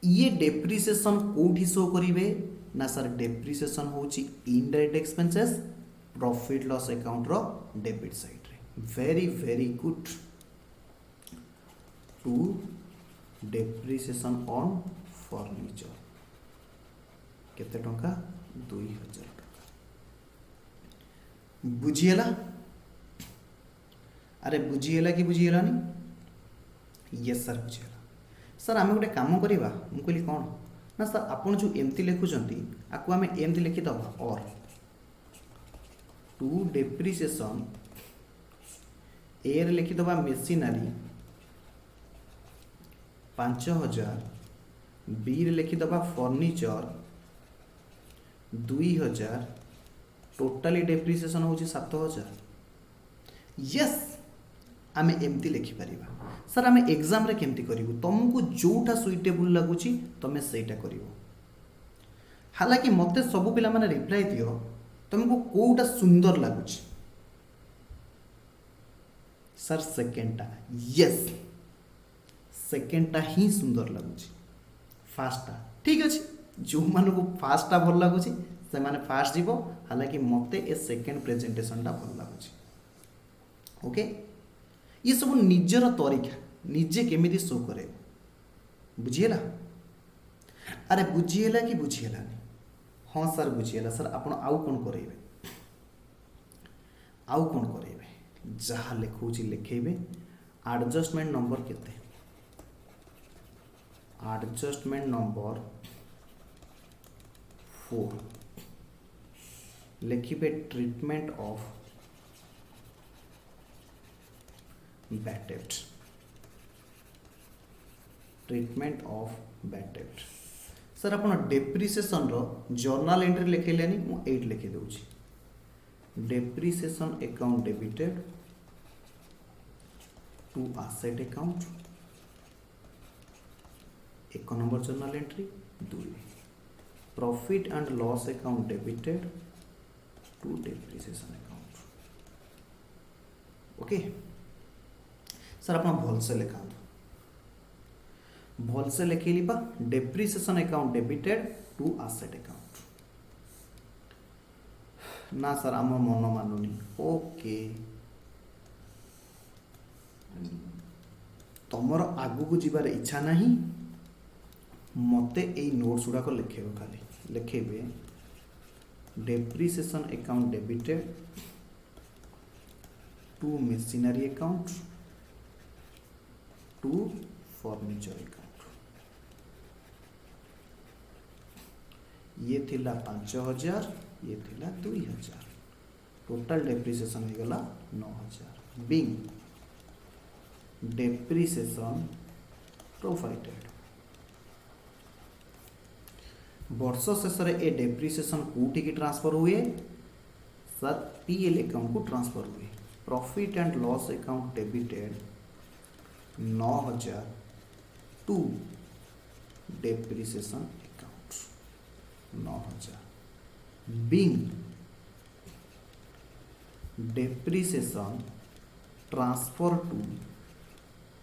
Speaker 1: ये डेप्रिसिएशन कोठी शो करिवे ना सर डेप्रिसिएशन होची indirect expenses profit loss account रो डेबिट साइड रे very good to depreciation on furniture केते टंका 2,000 टंका बुझिएला अरे बुझिएला कि बुझिएलानी यस सर बुझिएला सर आमे गोटे काम करिबा मु कहली कोन ना सर आपण जो एमती लिखुचंती आकु आमे एमती लिखि दबा और टू डेप्रिसिएशन ए रे लिखि दबा मेसिनरी 5,000 बी रे लिखि दबा फर्नीचर 2,000 टोटली डेप्रिसिएशन होची 7,000 यस आमे एमती लिखि परिबा सर आमे एग्जाम रे केमती करिवु तुमको जोटा सुइटेबल लागुची तमे सेटा करिवो हालांकि मते सब पिला माने रिप्लाई दियो तुमको कोटा सुंदर लागुची सर सेकेंडटा यस सेकेंडटा ही सुंदर लागुची फास्टटा ठीक अछि जो माने को फास्टटा भल लागुची से माने फास्ट जीवो हालांकि मते ए सेकेंड प्रेजेंटेशनटा भल लागुची ओके ये सब निजर तरीका निजे केमिति शो करे बुझिएला अरे बुझिएला कि बुझिएला हाँ सर बुझिएला सर आपण आउ कोन करेबे जहा लिखौची लिखेबे एडजस्टमेंट नंबर केते adjustment number 4 लिखिबे treatment of bad डेब्ट ट्रीटमेंट ऑफ बैड डेब्ट सर आप डेप्रिसिएशन जर्नल एंट्री लिखेलेनी मुझे लिखी दूची depreciation account debited to asset account एक नंबर जर्नल एंट्री दुई profit and loss account debited to depreciation account okay sir आप भलसे लिखा भलसे लिखेली बा depreciation account debited to asset account ना सर आम मन मानुनी ओके तुमर आगु को जीवार इच्छा नहीं मते ए नोट्स गुड़ाक लिखेब खाली लिखेबे depreciation account debited to machinery account to furniture account ये थिला 5000 ये थिला 2000 टोटल डेप्रिसिएशन हो गला 9000 बिंग डेप्रिसिएशन प्रोवाइडेड वर्ष शेष ए डेप्रिसिएशन कोठी की ट्रांसफर हुए सर पीएल अकाउंट को ट्रांसफर हुए profit and loss account debited 9000 to depreciation account 9000 being depreciation transfer to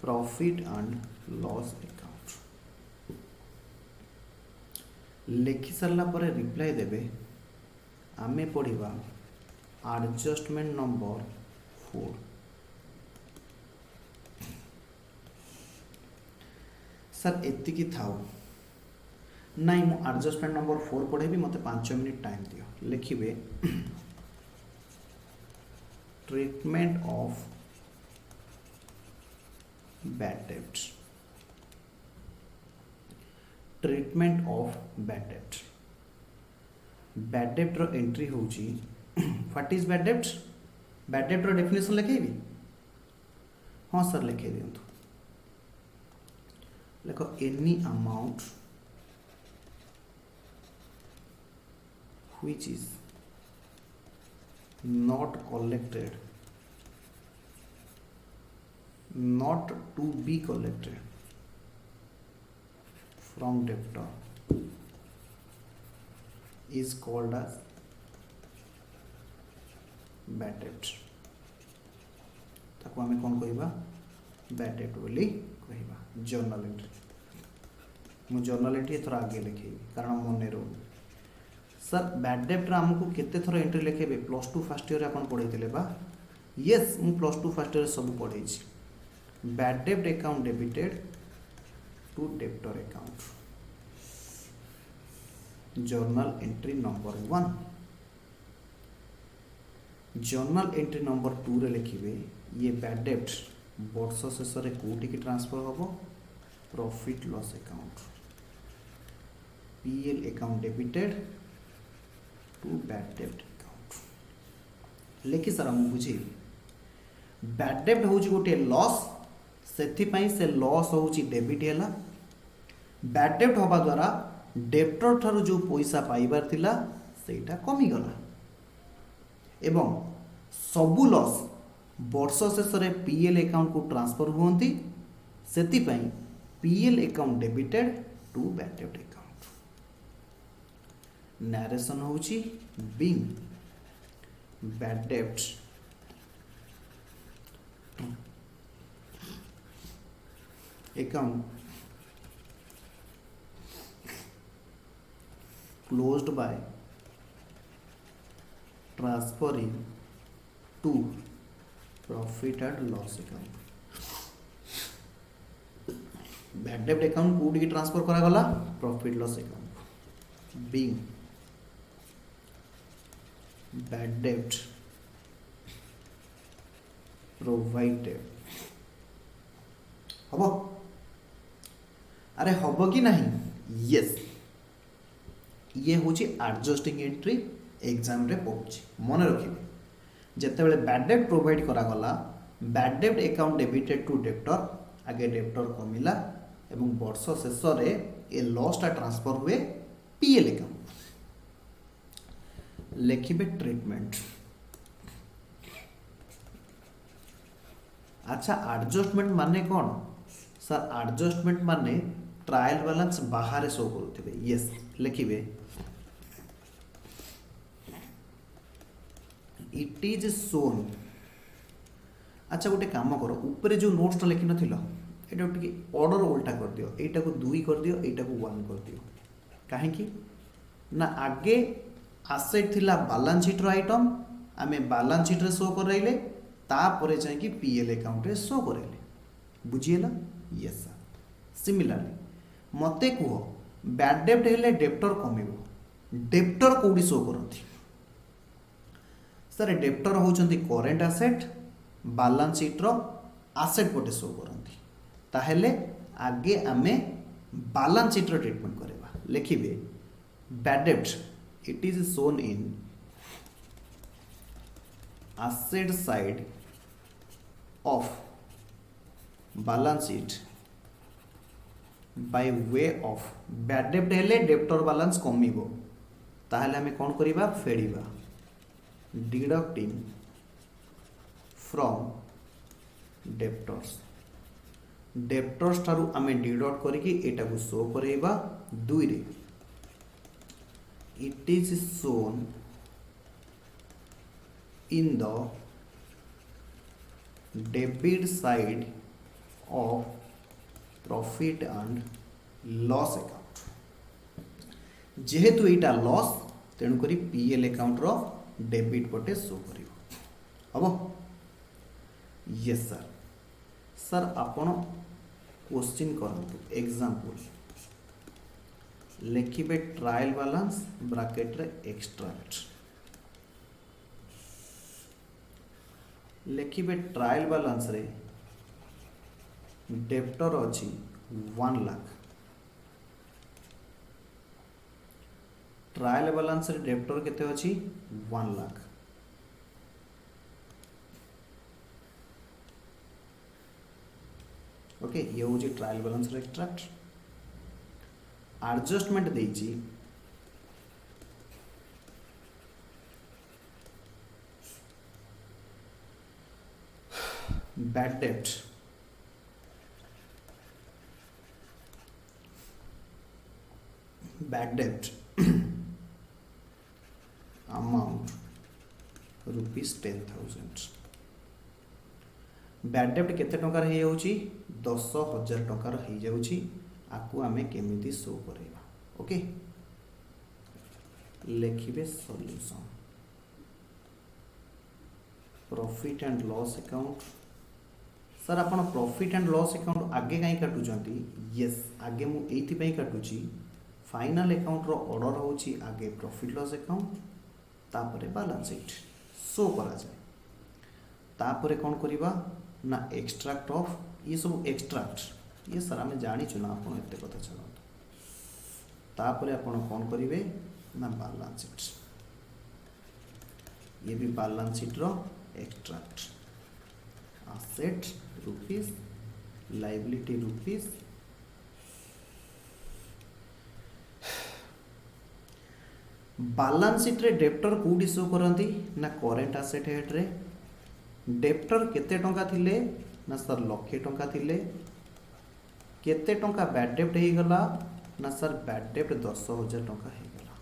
Speaker 1: profit and loss account लिखि सारा पर रिप्लाई देवे आमे पढ़िबा एडजस्टमेंट नंबर 4 सर एतिकी थाओ नहीं मु एडजस्टमेंट नंबर 4 पढ़ेबी मते 5 मिनिट टाइम दियो लिखिबे ट्रीटमेंट ऑफ बैड डेब्ट ट्रीटमेंट ऑफ बैड डेब्ट बैड डेब्ट रो एंट्री होची व्हाट इज बैड डेब्ट रो डेफिनेशन लिखेबी हाँ सर लिखे दियंतु लिखो any amount which is not collected not to be collected from debtor is called as bad debt ताको आमे कोन कहिबा बैड डेब्ट बोली कहिबा जर्नल एंट्री मु जर्नल एंट्री थोड़ा आगे लिखेबी कारण मन रो सर बैड डेब्ट आमको केते थोर एंट्री लिखेबे +2 फर्स्ट ईयर अपन पढ़ाई बा यस मु +2 फर्स्ट ईयर सब पढ़ाई बैड डेब्ट account debited to debtor account journal entry number 1 journal entry number 2 रे लिखिबे ये बैड डेब्ट वर्ष शेष रे कोठी की ट्रांसफर होबो profit loss account PL account debited to bad डेब्ट अकाउंट लेकिन सर हम बुझे बैड डेब्ट होची गोटे लॉस सेथि पई से लॉस होची डेबिट हैला बैड डेब्ट होबा द्वारा डेब्टर थारु जो पैसा पाइबार थिला सेटा कमी गला एवं सबु लॉस वर्ष शेष रे पीएल अकाउंट को ट्रांसफर होंती सेथि पई PL account debited to bad डेब्ट अकाउंट नरेशन होची बिंग बैड डेब्ट account closed bye transferring to profit and loss account bad डेब्ट अकाउंट कोड की ट्रांसफर करा गला profit loss account Bing bad डेब्ट प्रोवाइडेड हबो अरे हबो कि नहीं यस ये हूँ एडजस्टिंग एंट्री एग्जाम रे पहुँची मन रखिए जिते बैड डेब्ट प्रोवाइड करागला बैड डेब्ट अकाउंट डेबिटेड टू डेप्टर आगे डेप्टर कमिला एवं वर्ष शेष में ए लॉसटा ट्रांसफर हुए पीएल अकाउंट लिखिबे ट्रीटमेंट। अच्छा एडजस्टमेंट माने कौन सर एडजस्टमेंट माने ट्रायल बैलेंस बाहर शो करुथिबे यस लिखिबे इट इज सोन। अच्छा गोटे काम कर ऊपर जो नोट्सटा लिखि नथिलो एटा टिके ऑर्डर उल्टा कर दियो एटा को 2 कर दियो एटा को 1 कर दियो काहे कि ना आगे एसेट थिला बैलेंस शीट रो आइटम आमे बैलेंस शीट रे शो करैले तापरे जाय कि पीएल अकाउंट रे शो करैले बुझिएला यस सर। सिमिलरली मते कुह बैड डेब्ट हेले डेप्टर कमिबो डेप्टर कोडी शो करथि sir debtor होचंती current asset balance sheet रो एसेट पटे शो करथि ताहेले आगे आमे बैलेंस शीट रो ट्रीटमेंट करबा लिखिबे बैड डेब्ट it is shown in asset side of balance sheet bye way of bad डेब्ट हेले डेप्टर बैलेंस कमिबो ताहेले आमे कोन करिबा फेडिबा डिडक्टिंग फ्रॉम डेप्टर्स डेप्टर्स ठारू आमे डिडक्ट करिकि एटा को शो करेबा 2 रे it is shown in the debit side of profit and loss account जेहेतु एटा loss तेणु करी पीएल अकाउंट रो डेबिट पटे शो करिवो हबो यस सर। सर आपण क्वेश्चन करंतु एग्जांपल लिखिबे ट्रायल बैलेंस ब्रैकेट रे एक्सट्रैक्ट लिखिबे ट्रायल बैलेंस रे डेप्टर अछि 1 लाख ट्रायल बैलेंस रे डेप्टर केते अछि 1 लाख ओके ये हूँ ट्रायल बैलेंस रे एक्सट्रैक्ट एडजस्टमेंट देइछि बैड डेब्ट अमाउंट ₹10,000 बैड डेब्ट केते टंकार हे जाउची 10,000 टंकार हे जाउची आकु आमे केमिति शो करेबा ओके लिखिबे solution profit and loss account sir आपण प्रॉफिट एंड लॉस अकाउंट आगे काई काटुचंती यस आगे मु एथि पई काटुची फाइनल अकाउंट रो ऑर्डर होची आगे प्रॉफिट लॉस अकाउंट तापरे बैलेंस शीट शो करा जाय तापरे कोन करिबा ना एक्सट्रैक्ट ऑफ ये सब एक्सट्रैक्ट ये सर आमे जानी छु ना आपण एते कथा चला तापरे आपण कोन करिवे ना बैलेंस शीट ये भी बैलेंस शीट रो extract asset rupees liability rupees balance sheet रे डेप्टर कोडी शो करंती ना करेंट एसेट हेड रे डेप्टर केते टंका थिले ना सर लक्षे टंका थिले केते टंका बैड डेब्ट हे गला ना सर बैड डेब्ट 10,000 टंका हे गला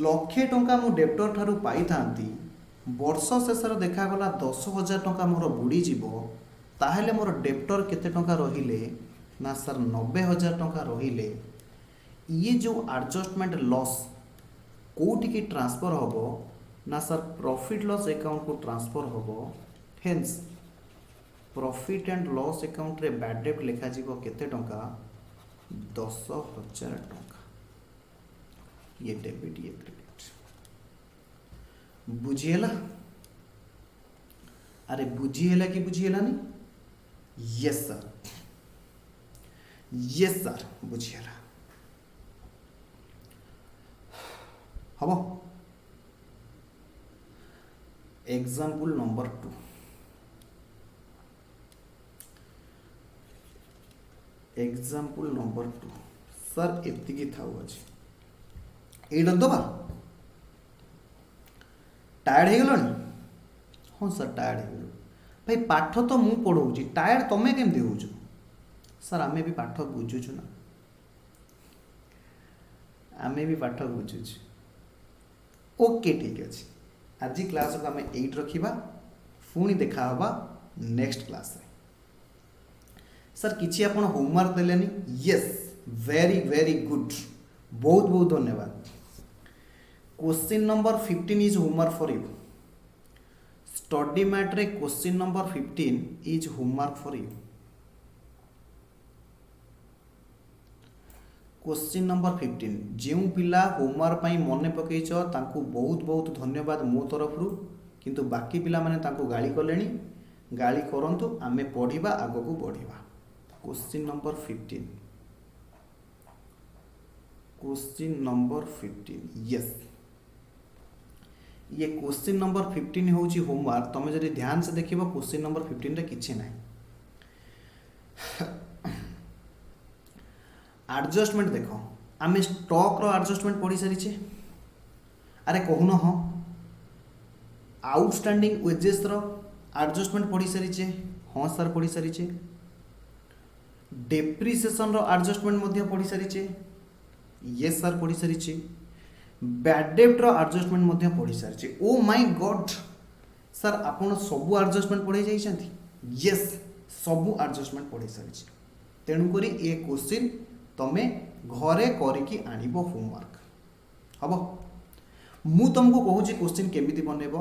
Speaker 1: लक्षे टंका मु डेप्टर ठारू पाई थांती वर्ष शेष रे देखा गला 10,000 टंका मोर बुडी जीवो ताहेले मोर डेप्टर केते टंका रहिले ना सर 90,000 टंका रहिले ये जो एडजस्टमेंट लॉस कोठी की ट्रांसफर होबो ना सर प्रॉफिट लॉस अकाउंट को ट्रांसफर होबो hence profit and loss account रे बैड डेब्ट लिखा जीवो केते टंका 10,000 टंका ये डेबिट ये क्रेडिट बुझिएला अरे बुझिएला कि बुझिएला नहीं यस सर बुझिएला हम example number 2 example number 2 sir एतिकी थाउ अछि एई रखदबा टायर्ड हो गलनी हाँ सर टायर्ड हो गलु भाई पाठ तो मु पढ़ाऊँ टायर्ड तमें केमती हो सर आमे भी पाठ बुझुचु ना आमे भी पाठ बुझुचु ओके ठीक अच्छे आज क्लास को आम 8 रखा पुणी देखा हवा नेक्स्ट क्लास रे सर किसी आप होमवर्क देलेनी यस वेरी वेरी गुड बहुत बहुत धन्यवाद question number 15 is homework for you study mat रे question number 15 is homework for you question number 15 जो पिला होमवर्क पाई मन पकईच तांकू बहुत बहुत धन्यवाद मो तरफ किंतु बाकी पिला माने तांकू गाली कलेनी गाली करंतु आमे पढ़िबा आगो को बढ़िबा question number 15 question number 15 yes ये क्वेश्चन नंबर 15 होची होमवर्क तमे जदि ध्यान से देखिबो क्वेश्चन नंबर 15 रे किछि नाही एडजस्टमेंट देख आम स्टॉक रो एडजस्टमेंट पढ़ी सारी अरे कहून हाँ आउटस्टैंडिंग वेजेस रो एडजस्टमेंट पढ़ी सारी हाँ सर पढ़ी सारी डेप्रिसिएशन रो एडजस्टमेंट मध्य पढ़ी सारी यस सर पढ़ी सारी बैड डेब्ट रो एडजस्टमेंट मध्य पढ़ी सारी ओ माय गॉड सर आपण सबू एडजस्टमेंट पढ़ी जाइछंती यस सबू एडजस्टमेंट पढ़ी सारी तेणुक ये क्वेश्चन तमे घरे करिकी आनिबो होमवर्क हबो मु तुमको कहूची क्वेश्चन केमिति बनेबो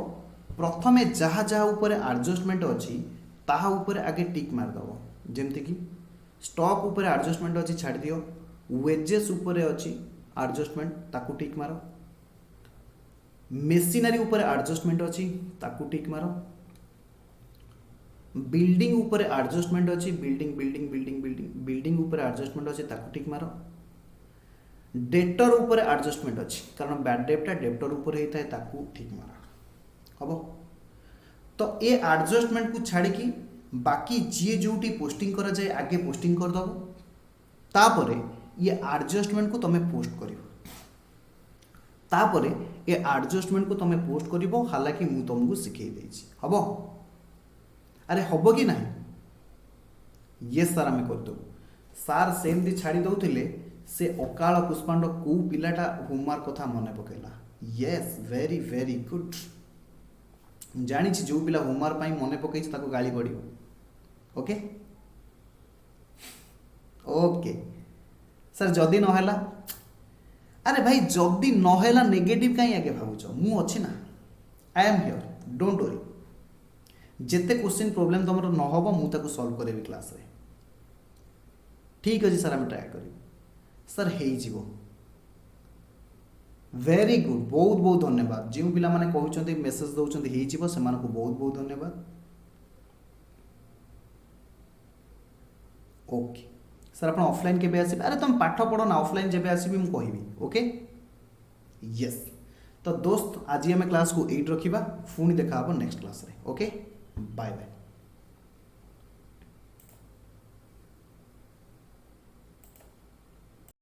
Speaker 1: प्रथमे जहा जहा ऊपर एडजस्टमेंट अछि ताहा ऊपर आगे टिक मार दबो जेमति कि स्टॉक ऊपर एडजस्टमेंट अछि छाड़ दियो वेजेस ऊपर अछि एडजस्टमेंट ताकू टिक मारो मेशिनरी ऊपर एडजस्टमेंट अछि ताकू टिक मारो बिल्डिंग ऊपर एडजस्टमेंट अच्छी building building building building building ऊपर एडजस्टमेंट अच्छी ताकू टिक मारो डेटर ऊपर एडजस्टमेंट अच्छी कारण बैड डेब्टा डेब्टर ऊपर होता है ताकू ठीक मारो हम तो ये एडजस्टमेंट को छाड़ी बाकी जी जोटी पोस्टिंग करा जाए आगे पोस्टिंग कर दबो तापर ये एडजस्टमेंट को तुम्हें पोस्ट करिवो तापर ये एडजस्टमेंट को तुम्हें पोस्ट करिवो हालांकि मु तुमको सिखै देछि हबो अरे हम कि ना ये सर आम करदे सार सेमती छाड़ी दौले से अकाल पुष्पांड को पिलाटा होमवर्क कथा मन पकेला यस वेरी वेरी गुड जानी जो पिला होमवर्क पाई मन पकई ताको गाली पड़ो ओके ओके सर जदि नहला अरे भाई जदि नहला नेगेटिव कहीं आगे भावुच मु अच्छी ना I am here don't worry जिते क्वेश्चन प्रोब्लेम तुम न हम मुझे सॉल्व करी क्लास रे ठीक अच्छे सर आम ट्राए कर सर हो वेरी गुड बहुत बहुत धन्यवाद जो पिला माने कहउछन्ते मेसेज दउछन्ते हेजिबो सेमानको बहुत बहुत धन्यवाद ओके सर आप ऑफलाइन केबे आसी अरे तुम पाठ पढ़ो ना ऑफलाइन जेबे आसीबी मु कहबी ओके यस तो दोस्त आज आम क्लास को 8 रखा पुणी देखा नेक्स्ट क्लास रे ओके बाय बाय।